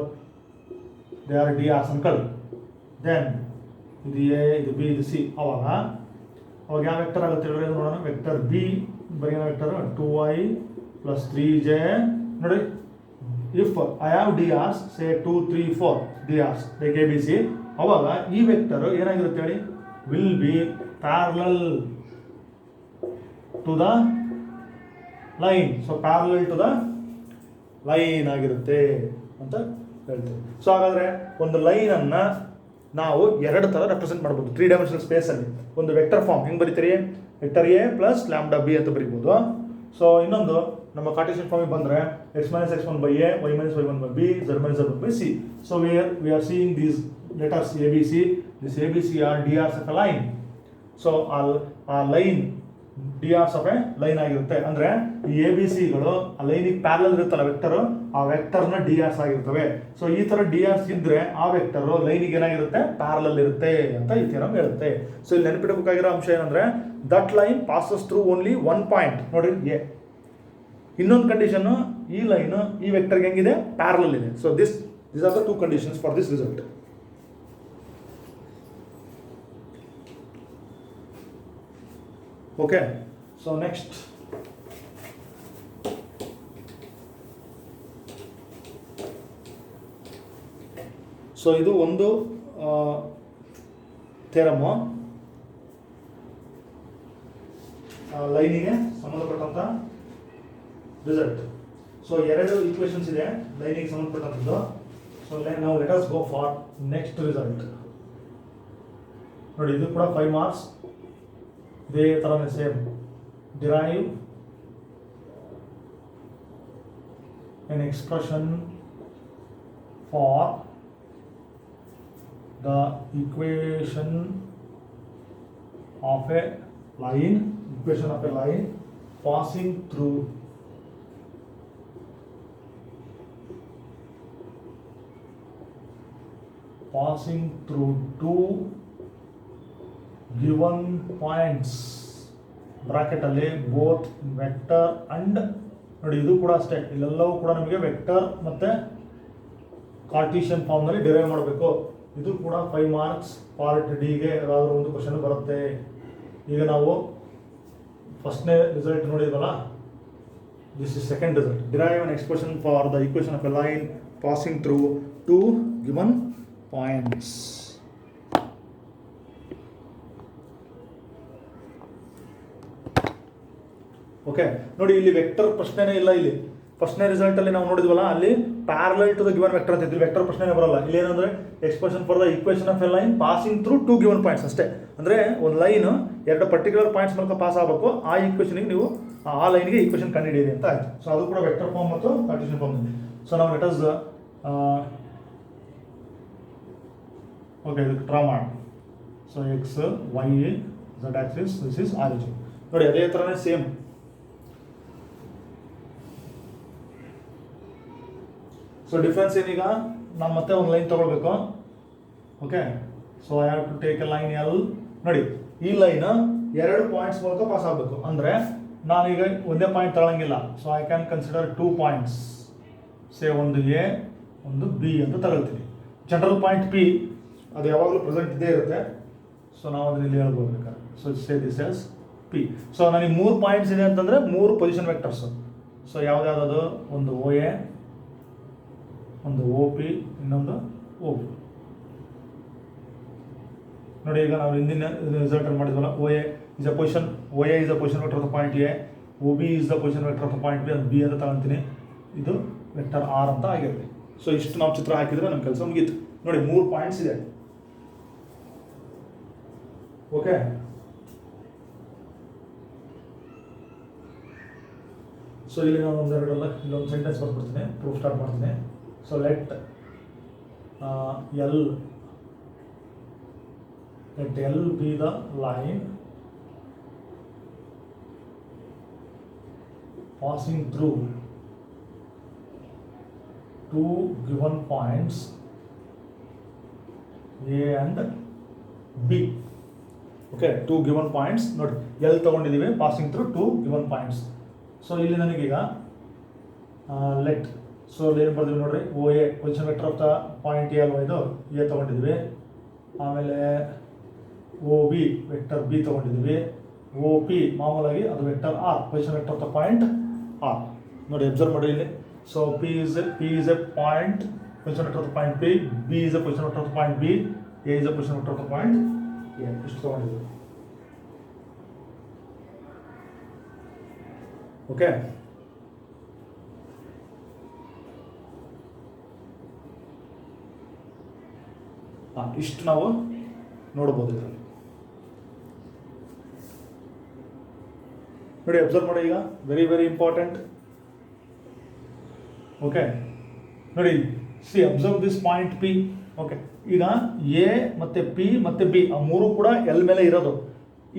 ದೇ ಆರ್ ಡಿ ಆರ್ಸ್ ಅನ್ಕೊಳ್ಳಿ, ದೆನ್ ಇದು ಎ ಇದು ಬಿ ಇದು ಸಿ. ಅವಾಗ ಯಾವ ವೆಕ್ಟರ್ ಆಗುತ್ತೆ ಹೇಳಿದ್ರೆ ನೋಡೋಣ. ವೆಕ್ಟರ್ ಬಿ ಬರೀ ವೆಕ್ಟರ್ 2i ಪ್ಲಸ್ 3j. ನೋಡಿ if I have D Rs say 2 3 4 D Rs like A B C, ಅವಾಗ ಈ ವೆಕ್ಟರ್ ಏನಾಗಿರುತ್ತೆ ಹೇಳಿ, will be parallel to the line. So parallel to the line ಆಗಿರುತ್ತೆ ಅಂತ ಹೇಳ್ತೀವಿ. ಸೊ ಹಾಗಾದರೆ ಒಂದು ಲೈನನ್ನು ನಾವು ಎರಡು ಥರ ರೆಪ್ರೆಸೆಂಟ್ ಮಾಡ್ಬೋದು 3 ಡೈಮೆನ್ಷನಲ್ ಸ್ಪೇಸಲ್ಲಿ. ಒಂದು ವೆಕ್ಟರ್ ಫಾರ್ಮ್ ಹೆಂಗೆ ಬರೀತೀರಿ, vector A plus lambda B ಅಂತ ಬರೀಬೋದು. ಸೊ ಇನ್ನೊಂದು ನಮ್ಮ ಕಾರ್ಟೇಶಿಯನ್ ಫಾರ್ಮಿಗೆ ಬಂದರೆ X minus X 1 by A, Y minus Y 1 by B, Z minus Z 1 by C. So we are seeing these letters A B C. This A B C are D hours of a line. So ಆ line D hours of a line ಆಗಿರುತ್ತೆ. ಅಂದರೆ ಈ ಎ ಬಿ ಸಿಗಳು ಆ ಲೈನಿಗೆ ಪ್ಯಾರಲಲ್ ಇರುತ್ತಲ್ಲ ವೆಕ್ಟರು, ಆ ವೆಕ್ಟರ್ನ ಡಿ ಆರ್ಸ್ ಆಗಿರ್ತವೆ. ಸೊ ಈ ಥರ ಡಿ ಆರ್ಸ್ ಇದ್ದರೆ ಆ ವೆಕ್ಟರು ಲೈನಿಗೆ ಏನಾಗಿರುತ್ತೆ, ಪ್ಯಾರಲಲ್ ಇರುತ್ತೆ ಅಂತ ಈ ಥಿಯರಮ್ ಹೇಳುತ್ತೆ. ಸೊ ಇಲ್ಲಿ ನೆನಪಿಡಬೇಕಾಗಿರೋ ಅಂಶ ಏನಂದರೆ that line passes through only 1 point. ನೋಡಿ ಎ. ಇನ್ನೊಂದು ಕಂಡೀಷನ್ನು, ಈ ಲೈನು ಈ ವೆಕ್ಟರ್ಗೆ ಹೆಂಗಿದೆ, ಪ್ಯಾರಲಲ್ ಇದೆ. So this are the 2 conditions for this result. Okay, so next, so ಇದು ಒಂದು ಥಿಯರಮ್ ಲೈನಿಗೆ ಸಂಬಂಧಪಟ್ಟಂತ ರಿಸಲ್ಟ್. ಸೊ ಎರಡು ಈಕ್ವೇಷನ್ಸ್ ಇದೆ ಲೈನಿಗೆ ಸಂಬಂಧಪಟ್ಟಂಥದ್ದು. ಸೊ ನಾವು let us go for next result. ನೋಡಿ ಇದು ಕೂಡ 5 ಮಾರ್ಕ್ಸ್. ಇದೇ ಥರನೇ same. Derive an expression for the equation of a line passing through two given points bracket ಅಲ್ಲಿ ಬೋತ್ ವೆಕ್ಟರ್ ಅಂಡ್. ನೋಡಿ ಇದು ಕೂಡ ಅಷ್ಟೇ, ಇಲ್ಲೆಲ್ಲವೂ ಕೂಡ ನಮಗೆ ವೆಕ್ಟರ್ ಮತ್ತೆ ಕಾರ್ಟೀಷಿಯನ್ ಫಾರ್ಮ್ ನಲ್ಲಿ ಡಿರೈವ್ ಮಾಡಬೇಕು. ಇದು ಕೂಡ 5 ಮಾರ್ಕ್ಸ್ ಪಾರ್ಟ್ ಡಿಗೆ ಯಾವ್ದಾದ್ರು ಒಂದು ಕ್ವಶನ್ ಬರುತ್ತೆ. ಈಗ ನಾವು ಫಸ್ಟ್ನೇ ರಿಸಲ್ಟ್ ನೋಡಿದ್ವಲ್ಲ, this is second result. Derive an expression for the equation of a line passing through 2 given points. Okay, ನೋಡಿ ಇಲ್ಲಿ ವೆಕ್ಟರ್ ಪ್ರಶ್ನೆನೇ ಇಲ್ಲ. ಇಲ್ಲಿ ಫಸ್ಟ್ನೇ ರಿಸಲ್ಟ್ ಅಲ್ಲಿ ನಾವು ನೋಡಿದ್ವಲ್ಲ, ಅಲ್ಲಿ parallel to the given vector ಅಂತ ಇದ್ವಿ. ವೆಕ್ಟರ್ ಪ್ರಶ್ನೆನೇ ಬರಲ್ಲ. ಇಲ್ಲಿ ಏನಂದ್ರೆ expression for the equation of a line passing through 2 given points ಅಷ್ಟೇ. ಅಂದರೆ ಒಂದು ಲೈನ್ 2 ಪರ್ಟಿಕ್ಯುಲರ್ ಪಾಯಿಂಟ್ಸ್ ಮೂಲಕ ಪಾಸ್ ಆಗಬೇಕು. ಆ ಈಕ್ವೇಷನ್ಗೆ ನೀವು ಆ ಲೈನ್ಗೆ ಈಕ್ವೇಷನ್ ಕಂಡುಹಿಡಿಯಿರಿ ಅಂತ ಆಯ್ತು. ಸೊ ಅದು ಕೂಡ ವೆಕ್ಟರ್ ಫಾರ್ಮ್ ಮತ್ತು ಕಾರ್ಟೀಷಿಯನ್ ಫಾರ್ಮ್ ಇದೆ. ಸೊ ನಾವು ಲೆಟ್ ಅಸ್ ಓಕೆ ಇದಕ್ಕೆ ಡ್ರಾ ಮಾಡೋಣ. So X Y Z axis, this is origin. ನೋಡಿ ಅದೇ ಥರನೇ ಸೇಮ್. ಸೊ ಡಿಫ್ರೆನ್ಸ್ ಏನೀಗ, ನಾನು ಮತ್ತೆ ಒಂದು ಲೈನ್ ತೊಗೊಳ್ಬೇಕು. Okay, so I have to take a line L. ನೋಡಿ ಈ ಲೈನ್ 2 ಪಾಯಿಂಟ್ಸ್ ಮೂಲಕ ಪಾಸ್ ಆಗಬೇಕು. ಅಂದರೆ ನಾನೀಗ ಒಂದೇ ಪಾಯಿಂಟ್ ತಗೊಳ್ಳಂಗಿಲ್ಲ. So I can consider 2 points. Say ಒಂದು ಎ ಒಂದು ಬಿ ಅಂತ ತಗೊಳ್ತೀನಿ. ಜನರಲ್ ಪಾಯಿಂಟ್ ಪಿ ಅದು ಯಾವಾಗಲೂ ಪ್ರೆಸೆಂಟ್ ಇದ್ದೇ ಇರುತ್ತೆ. ಸೊ ನಾವು ಅದನ್ನ ಇಲ್ಲಿ ಹೇಳ್ಬೋದು ಬೇಕಾದ್ರೆ. So say this is P. So ನನಗೆ 3 ಪಾಯಿಂಟ್ಸ್ ಇದೆ ಅಂತಂದರೆ 3 ಪೊಸಿಷನ್ ವೆಕ್ಟರ್ಸು. ಸೊ ಯಾವ್ದಾವುದು, ಒಂದು ಓ ಎ, ಒಂದು ಓ ಪಿ, ಇನ್ನೊಂದು ಓ ಪಿ. ನೋಡಿ ಈಗ ನಾವು ಹಿಂದಿನ ರಿಸಲ್ಟ್ ಮಾಡಿದ್ವಲ್ಲ, O A is a position, O A is a position vector of the point A, O B is the position vector of the point B, ಅದು ಬಿ ಅಂತ ತಗೊಳ್ತೀನಿ. ಇದು ವೆಕ್ಟರ್ ಆರ್ ಅಂತ ಆಗಿರುತ್ತೆ. ಸೊ ಇಷ್ಟು ನಾವು ಚಿತ್ರ ಹಾಕಿದರೆ ನಮ್ಮ ಕೆಲಸ ಮುಗೀತು. ನೋಡಿ 3 ಪಾಯಿಂಟ್ಸ್ ಇದೆ. ಓಕೆ, ಸೊ ಇಲ್ಲಿ ನಾನು ಒಂದೆರಡಲ್ಲ ಇಲ್ಲೊಂದು ಸೆಂಟೆನ್ಸ್ ಬರ್ಬಿಡ್ತೀನಿ, ಪ್ರೂಫ್ ಸ್ಟಾರ್ಟ್ ಮಾಡ್ತೀನಿ. So let L be the line passing through 2 given points A and B. Okay, 2 given points. ನೋಡಿ ಎಲ್ ತಗೊಂಡಿದ್ದೀವಿ, passing through 2 given points. So ಇಲ್ಲಿ ನನಗೀಗ ಲೆಟ್, ಸೊ ಏನು ಬರ್ತೀವಿ ನೋಡ್ರಿ, O A position vector of the point A ಅಲ್ವಾ, ಇದು ಎ ತೊಗೊಂಡಿದ್ವಿ. ಆಮೇಲೆ ಓ ಬಿ ವೆಕ್ಟರ್ ಬಿ ತೊಗೊಂಡಿದ್ವಿ. ಓ ಪಿ ಮಾಮೂಲಾಗಿ ಅದು vector R, position vector of the point R. ನೋಡಿ ಅಬ್ಸರ್ವ್ ಮಾಡಿ, ಇಲ್ಲಿ So P is a point, position vector of the point P, B is a position vector of the point B, A is a position vector of the point A. ಇಷ್ಟು ತಗೊಂಡಿದ್ದೀವಿ. ಓಕೆ, ಇಷ್ಟು ನಾವು ನೋಡ್ಬೋದು ಇದರಲ್ಲಿ. ನೋಡಿ, ಅಬ್ಸರ್ವ್ ಮಾಡಿ ಈಗ, ವೆರಿ ವೆರಿ ಇಂಪಾರ್ಟೆಂಟ್. ಓಕೆ, ನೋಡಿ, C observe this point P. Okay, ಈಗ ಎ ಮತ್ತು ಪಿ ಮತ್ತು ಬಿ ಆ ಮೂರು ಕೂಡ ಎಲ್ ಮೇಲೆ ಇರೋದು.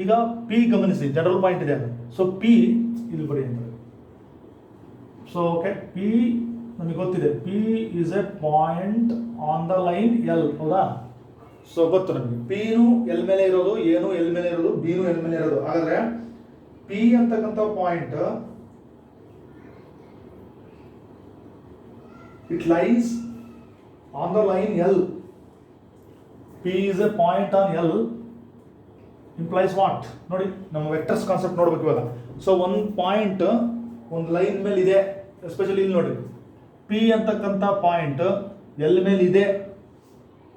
ಈಗ ಪಿ ಗಮನಿಸಿ, ಜನರಲ್ ಪಾಯಿಂಟ್ ಇದೆ ಅದು. ಸೊ ಪಿ ಇಲ್ಲಿ ಬರೀ ಅಂತ. ಸೊ ಓಕೆ, ಪಿ ನಮಗೆ ಗೊತ್ತಿದೆ, P is a point on the line L, ಹೌದಾ? ಸೊ ಗೊತ್ತು ನಮಗೆ, ಪಿನು ಎಲ್ ಮೇಲೆ ಇರೋದು, ಎನು ಎಲ್ ಮೇಲೆ ಇರೋದು, ಬಿನು ಎಲ್ ಮೇಲೆ ಇರೋದು. ಹಾಗಾದ್ರೆ ಪಿ ಅಂತಕ್ಕಂಥ point it lies on the line L. P is a point on L implies what? ನೋಡಿ, ನಮ್ಮ ವೆಕ್ಟರ್ಸ್ ಕಾನ್ಸೆಪ್ಟ್ ನೋಡ್ಬೇಕು ಇವಾಗ. ಸೊ ಒಂದು ಪಾಯಿಂಟ್ ಒಂದು ಲೈನ್ ಮೇಲೆ ಇದೆ, ಎಸ್ಪೆಷಲಿ ಇಲ್ಲಿ ನೋಡಿ, P ಅಂತಕ್ಕಂಥ ಪಾಯಿಂಟ್ ಎಲ್ ಮೇಲೆ ಇದೆ.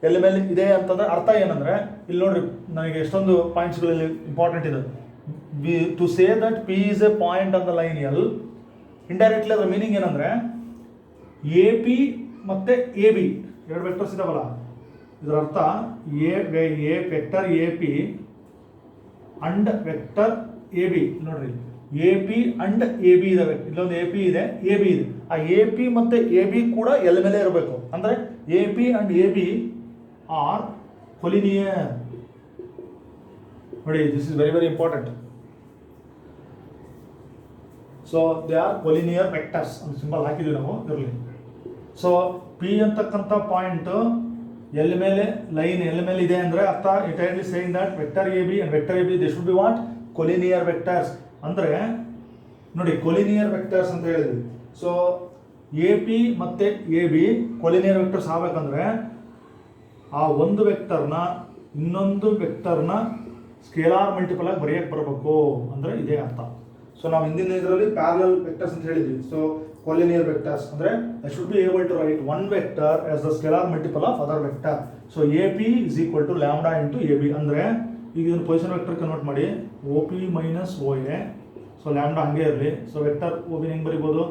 ಎಲ್ ಮೇಲೆ ಇದೆ ಅಂತಂದ್ರೆ ಅರ್ಥ ಏನಂದ್ರೆ, ಇಲ್ಲಿ ನೋಡ್ರಿ, ನನಗೆ ಎಷ್ಟೊಂದು ಪಾಯಿಂಟ್ಸ್ಗಳಲ್ಲಿ ಇಂಪಾರ್ಟೆಂಟ್ ಇದೆ. To say that P is a point on the line L, indirectly ಅದರ ಮೀನಿಂಗ್ ಏನಂದ್ರೆ, ಎ ಪಿ ಮತ್ತು ಎ ಬಿ ಎರಡು ವೆಕ್ಟರ್ಸ್ ಇದಾವಲ್ಲ, ಇದರ ಅರ್ಥ A vector A P and vector A B. ನೋಡ್ರಿ, A P and A B ಇದಾವೆ. ಇಲ್ಲೊಂದು ಎ ಪಿ ಇದೆ, ಎ ಬಿ ಇದೆ. ಆ ಎ ಪಿ ಮತ್ತು ಎ ಬಿ ಕೂಡ ಎಲ್ ಮೇಲೆ ಇರಬೇಕು. ಅಂದರೆ A P and A B R collinear. ನೋಡಿ, this is very very important. So they are collinear vectors ಅಂತ ಸಿಂಬಲ್ ಹಾಕಿದ್ವಿ ನಾವು ಇರಲಿ. ಸೊ ಪಿ ಅಂತಕ್ಕಂಥ ಪಾಯಿಂಟ್ ಎಲ್ ಮೇಲೆ, ಲೈನ್ ಎಲ್ ಮೇಲೆ ಇದೆ ಅಂದರೆ ಅರ್ಥ, it ideally saying that vector A B and vector A B they should be what? Collinear vectors. ಅಂದರೆ ನೋಡಿ, ಕೊಲಿನಿಯರ್ ವೆಕ್ಟರ್ಸ್ ಅಂತ ಹೇಳಿದ್ವಿ. ಸೊ ಎ ಪಿ ಮತ್ತು ಎ ಬಿ ಕೊಲಿನಿಯರ್ ವೆಕ್ಟರ್ಸ್ ಆಗಬೇಕಂದ್ರೆ ಆ ಒಂದು ವೆಕ್ಟರ್ನ ಇನ್ನೊಂದು ವೆಕ್ಟರ್ನ ಸ್ಕೇಲಾರ್ ಮಲ್ಟಿಪಲ್ ಆಗಿ ಬರೆಯಕ್ಕೆ ಬರಬೇಕು ಅಂದರೆ ಇದೇ ಅರ್ಥ. ಸೊ ನಾವು ಹಿಂದಿನ ಇದರಲ್ಲಿ ಪ್ಯಾರಲಲ್ ವೆಕ್ಟರ್ಸ್ ಅಂತ ಹೇಳಿದ್ವಿ. ಸೊ collinear vectors ಅಂದ್ರೆ I should be able to write one vector as the scalar multiple of other vector. So AP is equal to lambda into AB. ಅಂದ್ರೆ ಈಗ ಇದನ್ನು ಪೊಸಿಷನ್ ವೆಕ್ಟರ್ ಕನ್ವರ್ಟ್ ಮಾಡಿ OP minus OA. So lambda ಹಂಗೆ ಇರಲಿ. ಸೊ ವೆಕ್ಟರ್ OB ಹೆಂಗೆ ಬರಿಬೋದು?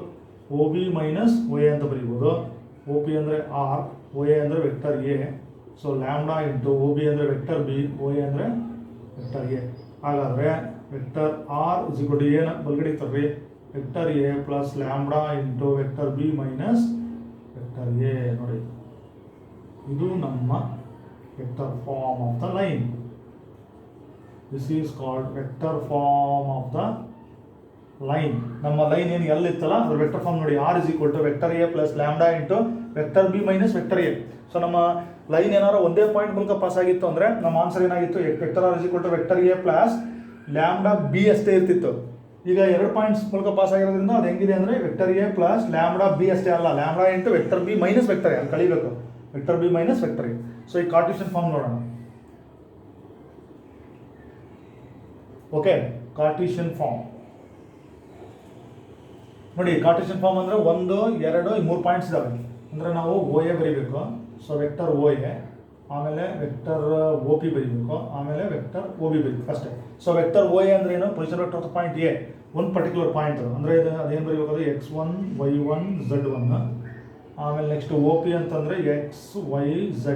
OB minus OA ಅಂತ ಬರಿಬೋದು. OP ಅಂದರೆ R, OA ಅಂದರೆ vector A. So lambda into OB ಅಂದರೆ ವೆಕ್ಟರ್ B, OA ಅಂದರೆ ವೆಕ್ಟರ್ A. ಹಾಗಾದರೆ vector R is equal to A ನ ಬಲಗಡೆ ತರ್ರಿ, vector A plus lambda into vector B minus vector A. ನೋಡಿ, ಇದು ನಮ್ಮ vector form of the line. This is called vector form of the line. ನಮ್ಮ ಲೈನ್ ಏನು ಎಲ್ ಇತ್ತಲ್ಲ ಅದ್ರ ವೆಕ್ಟರ್ ಫಾರ್ಮ್ ನೋಡಿ. R is equal to vector A plus lambda into vector B minus vector A. So ನಮ್ಮ ಲೈನ್ ಏನಾದ್ರು ಒಂದೇ ಪಾಯಿಂಟ್ ಮೂಲಕ ಪಾಸ್ ಆಗಿತ್ತು ಅಂದರೆ ನಮ್ಮ ಆನ್ಸರ್ ಏನಾಗಿತ್ತು? Vector R is equal to vector A plus lambda B ಅಷ್ಟೇ ಇರ್ತಿತ್ತು. ಈಗ ಎರಡು ಪಾಯಿಂಟ್ಸ್ ಮೂಲಕ ಪಾಸ್ ಆಗಿರೋದ್ರಿಂದ ಅದು ಹೆಂಗಿದೆ ಅಂದರೆ vector A plus lambda B ಅಷ್ಟೇ ಅಲ್ಲ, lambda into vector B minus vector A. ಅಲ್ಲಿ ಕಳಿಬೇಕು, vector B minus vector A. So ಈ ಕಾರ್ಟಿಷಿಯನ್ ಫಾರ್ಮ್ ನೋಡೋಣ. ಓಕೆ, ಕಾರ್ಟಿಷಿಯನ್ ಫಾರ್ಮ್ ನೋಡಿ. ಕಾರ್ಟಿಷಿಯನ್ ಫಾರ್ಮ್ ಅಂದರೆ 1, 2, 3 ಪಾಯಿಂಟ್ಸ್ ಇದಾವೆ. ಅಂದರೆ ನಾವು ಓ ಎ ಬರೀಬೇಕು. ಸೊ ವೆಕ್ಟರ್ ಓ ಎ, ಆಮೇಲೆ ವೆಕ್ಟರ್ ಒ ಪಿ ಬರೀಬೇಕು, ಆಮೇಲೆ ವೆಕ್ಟರ್ ಒ ಬಿ ಬರೀಬೇಕು ಅಷ್ಟೇ. ಸೊ ವೆಕ್ಟರ್ ಓ ಎ ಅಂದ್ರೆ ಏನು? Position vector of point A, ಒಂದು ಪರ್ಟಿಕ್ಯುಲರ್ ಪಾಯಿಂಟ್ ಅದು. ಅಂದರೆ ಇದು ಅದೇನು ಬರೀಬೇಕು? X1 Y1 Z1. ಆಮೇಲೆ ನೆಕ್ಸ್ಟ್ ಒ ಪಿ ಅಂತಂದರೆ XYZ,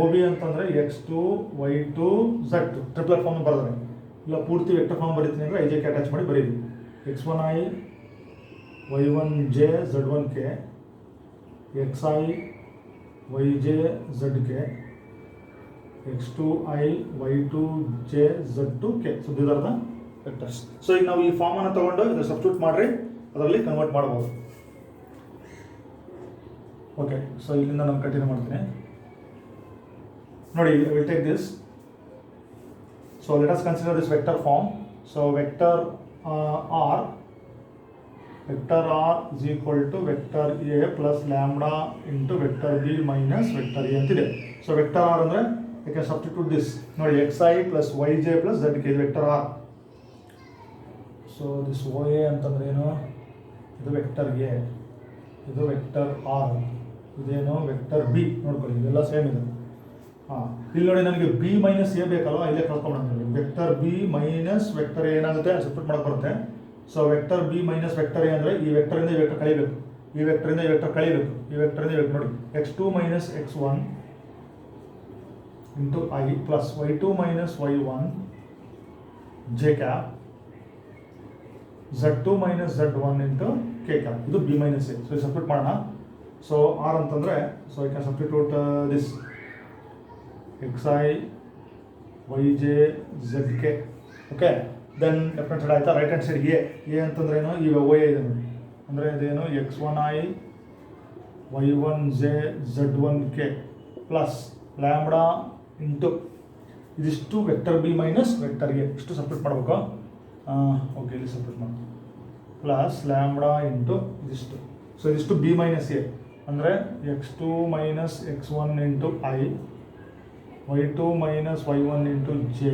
ಒ ಬಿ ಅಂತಂದರೆ X2 Y2 Z. Triplet form ಬರೆದ್ರೆ ಇಲ್ಲ ಪೂರ್ತಿ ವೆಕ್ಟರ್ ಫಾರ್ಮ್ ಬರೀತೀನಿ ಅಂದರೆ ಐಜೆಕ್ಕೆ ಅಟ್ಯಾಚ್ ಮಾಡಿ ಬರೀರಿ. X1I Y1J Z1K, XI YJ ZK, X2I Y2J Z2K. So these are the vectors. So ಈಗ ನಾವು ಈ ಫಾರ್ಮ್ ಅನ್ನು ತಗೊಂಡು ಇದು ಸಬ್ಸ್ಟಿಟ್ಯೂಟ್ ಮಾಡ್ರಿ, ಅದರಲ್ಲಿ ಕನ್ವರ್ಟ್ ಮಾಡಬಹುದು. ಓಕೆ, ಸೊ ಇಲ್ಲಿಂದ ನಾನು ಕಂಟಿನ್ಯೂ ಮಾಡ್ತೀನಿ ನೋಡಿ. Will take this. So let us consider this vector form. So vector R, vector R is equal to vector A plus lambda into vector B minus vector A ಅಂತಿದೆ. ಸೊ ವೆಕ್ಟರ್ ಆರ್ ಅಂದರೆ ಯು ಕ್ಯಾನ್ ಸಬ್ಸ್ಟಿಟ್ಯೂಟ್ ದಿಸ್ ನೋಡಿ. XI plus YJ plus ZK ಇದು vector R. So this OA ಅಂತಂದ್ರೆ ಏನು? ಇದು ವೆಕ್ಟರ್ ಎ. ಇದು ವೆಕ್ಟರ್ ಆರ್, ಇದೇನು ವೆಕ್ಟರ್ ಬಿ. ನೋಡ್ಕೊಳ್ಳಿ ಇದೆಲ್ಲ ಸೇಮ್ ಇದೆ. ಹಾಂ, ಇಲ್ಲಿ ನೋಡಿ ನನಗೆ ಬಿ ಮೈನಸ್ ಎ ಬೇಕಲ್ವ, ಇಲ್ಲೇ ಕಳ್ಕೊಂಡ್ಬಿಡೋಣ. Vector B minus vector A ಏನಾಗುತ್ತೆ ಸಪ್ರೇಟ್ ಮಾಡಕ್ಕೆ ಬರುತ್ತೆ. So vector B minus vector A ಅಂದರೆ ಈ ವೆಕ್ಟರಿಂದ ಈ ವೆಕ್ಟರ್ ಕಳಿಬೇಕು, ಈ ವೆಕ್ಟರಿಂದ ಈ ವೆಕ್ಟರ್ ಕಳಿಬೇಕು, ಈ ವೆಕ್ಟರಿಂದ ವೆಕ್ಟರ್ ನೋಡಿ x2 minus x1 into i plus y2 minus y1 j cap z2 minus z1 into K cap. ಇದು ಬಿ ಮೈನಸ್ ಎ. ಸೊ ಇದು ಸಪ್ರೇಟ್ ಮಾಡೋಣ. ಸೊ ಆರ್ ಅಂತಂದರೆ so I can substitute this xi yj zk. Okay, then left hand side ಆಯಿತಾ. ರೈಟ್ ಹ್ಯಾಂಡ್ ಸೈಡ್ ಎ ಅಂತಂದ್ರೆ ಏನು, ಈಗ ಓ ಎ ಇದೆ ನೋಡಿ, ಅಂದರೆ ಇದೇನು x1i y1j z1k plus lambda into ಇದಿಷ್ಟು vector B minus vector A. ಇಷ್ಟು ಸಪ್ರೇಟ್ ಮಾಡಬೇಕು. ಓಕೆ, ಇಲ್ಲಿ ಸಪ್ರೇಟ್ ಮಾಡಿ ಪ್ಲಸ್ ಲ್ಯಾಂಬ್ಡಾ ಇಂಟು ಇದಿಷ್ಟು. ಸೊ ಇದಿಷ್ಟು ಬಿ ಮೈನಸ್ ಎ ಅಂದರೆ x2 minus x1 into I y2 minus y1 into J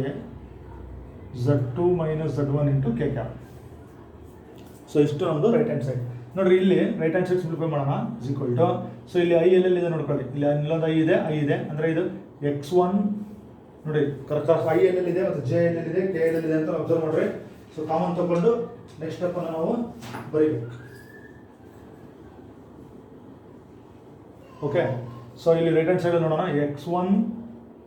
z2 minus z1 into K cap. So ಇಷ್ಟು ನಮ್ಮದು ರೈಟ್ ಹ್ಯಾಂಡ್ ಸೈಡ್. ನೋಡಿರಿ ಇಲ್ಲಿ ರೈಟ್ ಹ್ಯಾಂಡ್ ಸೈಡ್ ಸಿಂಪ್ಲಿಫೈ ಮಾಡೋಣ. ಇಸ್ ಈಕ್ವಲ್ ಟು, ಸೊ ಇಲ್ಲಿ ಐ ಎಲ್ಲೆಲ್ಲಿದೆ ನೋಡ್ಕೊಳ್ಳಿ, ಇಲ್ಲಿ ಇಲ್ಲೊಂದು ಐ ಇದೆ, ಅಂದರೆ ಇದು x1 ನೋಡಿ ಕರೆಕ್ಟ್ ಐ ಎಲ್ಲೆಲ್ಲಿದೆ ಮತ್ತು ಜೆ ಎಲ್ಲೆಲ್ಲಿದೆ ಕೆ ಎಲ್ಲೆಲ್ಲಿದೆ ಅಂತ ಅಬ್ಸರ್ವ್ ಮಾಡಿರಿ. ಸೊ ಕಾಮನ್ ತಗೊಂಡು ನೆಕ್ಸ್ಟ್ ಸ್ಟೆಪ್ಪನ್ನು ನಾವು ಬರೀಬೇಕು. ಓಕೆ, ಸೊ ಇಲ್ಲಿ ರೈಟ್ ಹ್ಯಾಂಡ್ ಸೈಡ್ ನೋಡೋಣ. x1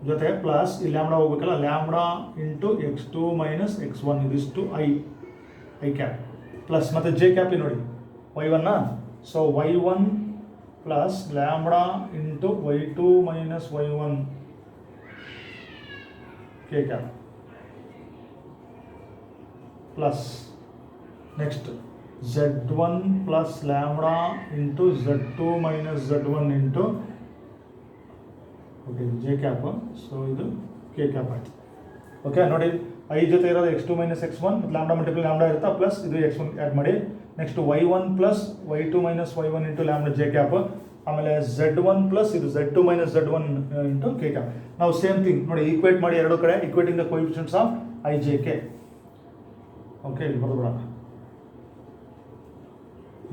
ಜೊತೆ ಪ್ಲಸ್ ಇಲ್ಲಿ ಲ್ಯಾಂಬ್ಡಾ ಹೋಗ್ಬೇಕಲ್ಲ, lambda into x2 minus x1 ಇದಿಷ್ಟು ಐ ಕ್ಯಾಪ್ ಪ್ಲಸ್ ಮತ್ತು ಜೆ ಕ್ಯಾಪ್ ನೋಡಿ y1. So y1 plus lambda into y2 minus y1 K cap plus next z1 plus lambda into z2 minus z1 into okay J cap. So ಇದು ಕೆ ಕ್ಯಾಪ್ ಆಯಿತು. ಓಕೆ, ನೋಡಿ ಐ ಜೊತೆ ಇರೋದು x2 ಮೈನಸ್ x1 ಮತ್ತು ಲ್ಯಾಂಬ್ಡಾ ಮಲ್ಟಿಪಲ್ ಲ್ಯಾಂಬ್ಡಾ ಇರುತ್ತಾ, ಪ್ಲಸ್ ಇದು x1 ಆ್ಯಡ್ ಮಾಡಿ. Next y1 plus y2 minus y1 into lambda J cap. ಆಮೇಲೆ z1 ಪ್ಲಸ್ ಇದು z2 minus z1 into K cap. ನಾವು ಸೇಮ್ ಥಿಂಗ್ ನೋಡಿ ಈಕ್ವೇಟ್ ಮಾಡಿ ಎರಡು ಕಡೆ, equating the coefficients of I J K. Okay, ಇಲ್ಲಿ ಬರೋಣ.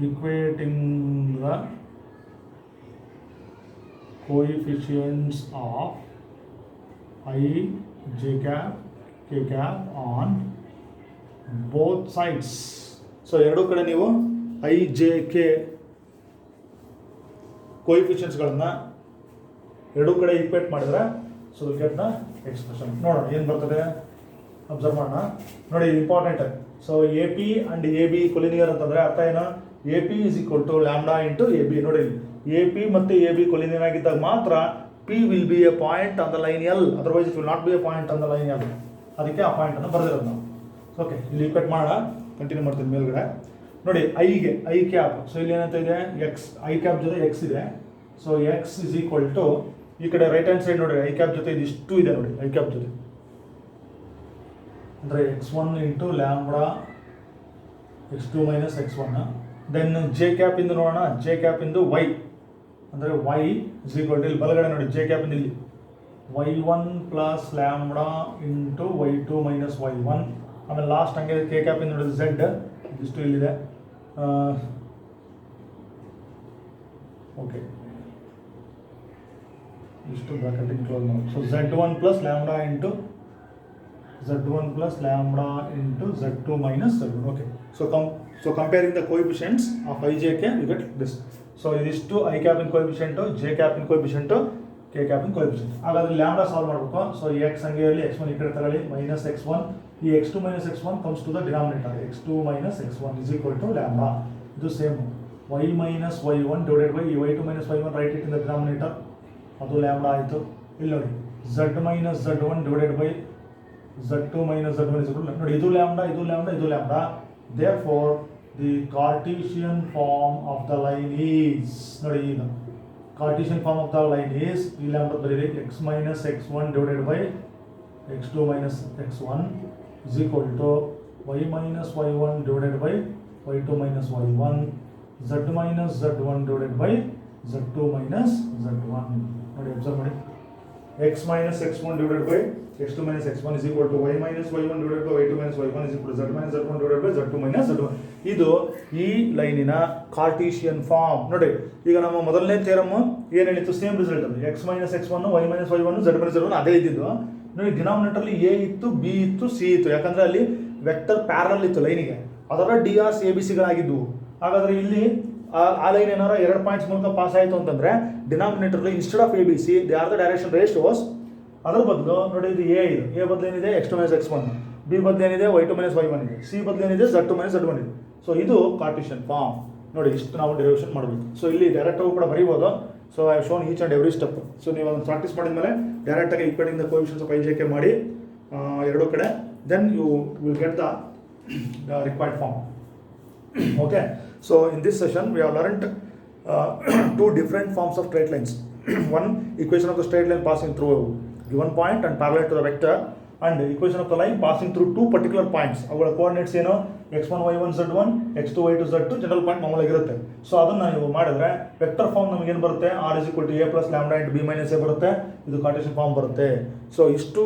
Equating the coefficients of I, j cap, k cap on both sides. So ಎರಡೂ ಕಡೆ ನೀವು ಐ ಜೆ ಕೆ ಕೋಎಫಿಷಿಯೆಂಟ್ಸ್ಗಳನ್ನು ಎರಡೂ ಕಡೆ ಈಕ್ವೇಟ್ ಮಾಡಿದ್ರೆ so will get the expression. ನೋಡೋಣ ಏನು ಬರ್ತದೆ, ಅಬ್ಸರ್ವ್ ಮಾಡೋಣ. ನೋಡಿ important. So A P and A B collinear ಅಂತಂದರೆ ಅರ್ಥ ಏನು, A P is equal to lambda into A B. ನೋಡಿ ಎ ಪಿ ಮತ್ತು ಎ ಬಿ ಕೊಲಿನಿಯರ್ ಆಗಿದ್ದಾಗ ಮಾತ್ರ P will be a point on the line L, otherwise it will not be a point on the line L. ಅದಕ್ಕೆ ಆ ಪಾಯಿಂಟನ್ನು ಬರೆದಿರೋದು ನಾವು. ಓಕೆ, ಇಲ್ಲಿ ಈಕ್ವೇಟ್ ಮಾಡೋಣ. ಕಂಟಿನ್ಯೂ ಮಾಡ್ತೀನಿ ಮೇಲ್ಗಡೆ. ನೋಡಿ ಐ ಕ್ಯಾಪ್. ಸೊ ಇಲ್ಲಿ ಏನಂತ ಇದೆ, ಎಕ್ಸ್ ಐ ಕ್ಯಾಪ್ ಜೊತೆ ಎಕ್ಸ್ ಇದೆ. So X is equal to ಈ ಕಡೆ ರೈಟ್ ಹ್ಯಾಂಡ್ ಸೈಡ್ ನೋಡಿರಿ ಐ ಕ್ಯಾಪ್ ಜೊತೆ ಇದಿಷ್ಟು ಇದೆ ನೋಡಿ, ಐ ಕ್ಯಾಪ್ ಜೊತೆ ಅಂದರೆ x1 into lambda x2 minus x1. Then J cap ಇಂದು ನೋಡೋಣ. ಜೆ ಕ್ಯಾಪ್ ಇಂದು ವೈ ಅಂದರೆ y ಇಸ್ ಈಕ್ವಲ್ ಟು ಇಲ್ಲಿ ಬಲಗಡೆ ನೋಡಿ ಜೆ ಕ್ಯಾಪ್ ಇಂದ ಇಲ್ಲಿ y1 plus lambda into y2 minus y1. ಆಮೇಲೆ ಲಾಸ್ಟ್ ಹಂಗೆ ಕೆ ಕ್ಯಾಪ್ ಇಂದ ನೋಡಿ ಝೆಡ್ ಇದಿಷ್ಟು ಇಲ್ಲಿದೆ. ಓಕೆ, ಇಷ್ಟು ಬ್ರಾಕೆಟಿಂಗ್ ಕ್ಲೋಸ್ ಮಾಡಿ. So z1 plus lambda into z1 plus lambda into z2 minus z1. Okay, so comparing the coefficients of I j k, we get this. So ಇದಿಷ್ಟು I cap in coefficient, j cap in coefficient, k cap in coefficient. ಹಾಗಾದ್ರೆ ಲ್ಯಾಂಬ್ಡಾ ಸಾಲ್ವ್ ಮಾಡಬೇಕು. ಸೊ x ಹಂಗೆ ಇರಲಿ, x1 ಈ ಕಡೆ ತಗೊಳ್ಳಿ, ಮೈನಸ್ x1. ಈ x2 minus x1 comes to the denominator. x2 minus x1 is equal to lambda. ಇದು same y minus y1 divided by ಈ y2 minus y1 write it in the denominator, ಅದು ಲ್ಯಾಂಬ್ಡಾ ಆಯಿತು. ಇಲ್ಲಿ ನೋಡಿ z minus z1 divided by z2 minus z1 is equal to, ನೋಡಿ ಇದು ಲ್ಯಾಂಬ್ಡಾ, ಇದು ಲ್ಯಾಂಬ್ಡಾ, ಇದು lambda. Therefore the Cartesian form of the line is, ನೋಡಿ ಈಗ Cartesian form of the line is ಈ ಲ್ಯಾಂಬ್ಡಾ ಬರೀರಿ x minus x1 divided by x2 minus x1 is equal to y minus y1 divided by y2 minus y1, z minus z1 divided by z2 minus z1. ನೋಡಿ ಅಬ್ಸರ್ವ್ ಮಾಡಿ, x minus x1 divided by x2 minus x1 is equal to y minus y1 divided by y2 minus y1 is equal to z minus z1 divided by z2 minus z1. ಇದು ಈ ಲೈನಿನ ಕಾರ್ಟೀಷಿಯನ್ ಫಾರ್ಮ್. ನೋಡಿ ಈಗ ನಮ್ಮ ಮೊದಲನೇ ಥಿಯರಮ್ ಏನು ಹೇಳಿತ್ತು, ಸೇಮ್ ರಿಸಲ್ಟ್ ಅದು, x minus x1 y minus y1 z minus z1 ಅದೇ ಇದ್ದಿದ್ದು. ನೋಡಿ ಡಿನಾಮಿನೇಟರ್ಲಿ a ಇತ್ತು, b ಇತ್ತು, c ಇತ್ತು, ಯಾಕಂದ್ರೆ ಅಲ್ಲಿ ವೆಕ್ಟರ್ ಪ್ಯಾರಲಲ್ ಇತ್ತು ಲೈನಿಗೆ, ಅದರ D R C A B ಸಿಗಳಾಗಿದ್ದವು. ಹಾಗಾದ್ರೆ ಇಲ್ಲಿ ಆ ಲೈನ್ ಏನಾರ 2 ಪಾಯಿಂಟ್ಸ್ ಮೂಲಕ ಪಾಸ್ ಆಯಿತು ಅಂತಂದ್ರೆ ಡಿನಾಮಿನೇಟರ್ಲಿ instead of A B C they are the direction ratios. ಅದ್ರ ಬದಲು ನೋಡಿ ಇದು ಎ ಬದಲು ಏನಿದೆ x2 minus x1, ಬಿ ಬದಲು ಏನಿದೆ y2 minus y1 ಇದೆ, ಸಿ ಬದಲು ಏನಿದೆ z2 minus z1 ಇದೆ. ಸೊ ಇದು ಕಾರ್ಟೀಷಿಯನ್ ಫಾರ್ಮ್. ನೋಡಿ ಇಷ್ಟು ನಾವು ಡೆರಿವೇಷನ್ ಮಾಡಬೇಕು. ಸೊ ಇಲ್ಲಿ ಡೈರೆಕ್ಟಾಗೂ ಕೂಡ ಬರೀಬೋದು. So I have shown each and every step. So ನೀವು ಅದನ್ನು ಪ್ರಾಕ್ಟೀಸ್ ಮಾಡಿದ್ಮೇಲೆ ಡೈರೆಕ್ಟಾಗಿ equating the coefficients of i j k ಮಾಡಿ ಎರಡೂ ಕಡೆ, then you will get the required form. Okay, so in this session we have learnt two different forms of straight lines. One, equation of the straight line passing through a given point and parallel to the vector, and equation of the line passing through two particular points. Our coordinates ಏನು x1 y1 z1, x2 y2 z2 general point ಮಾಮೂಲಾಗಿರುತ್ತೆ. So ಅದನ್ನು ನೀವು ಮಾಡಿದ್ರೆ ವೆಕ್ಟರ್ ಫಾರ್ಮ್ ನಮಗೆ ಏನು ಬರುತ್ತೆ, r is equal to a plus lambda into b minus a ಬರುತ್ತೆ. ಇದು ಕಾರ್ಟೀಷಿಯನ್ ಫಾರ್ಮ್ ಬರುತ್ತೆ. ಸೊ ಇಷ್ಟು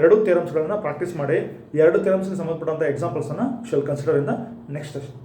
ಎರಡು ಥಿಯರಮ್ಸ್ಗಳನ್ನು ಪ್ರಾಕ್ಟೀಸ್ ಮಾಡಿ, ಎರಡು ಥಿಯರಮ್ಸ್ಗೆ ಸಂಬಂಧಪಟ್ಟಂಥ ಎಕ್ಸಾಂಪಲ್ಸನ್ನು shall consider in the next session.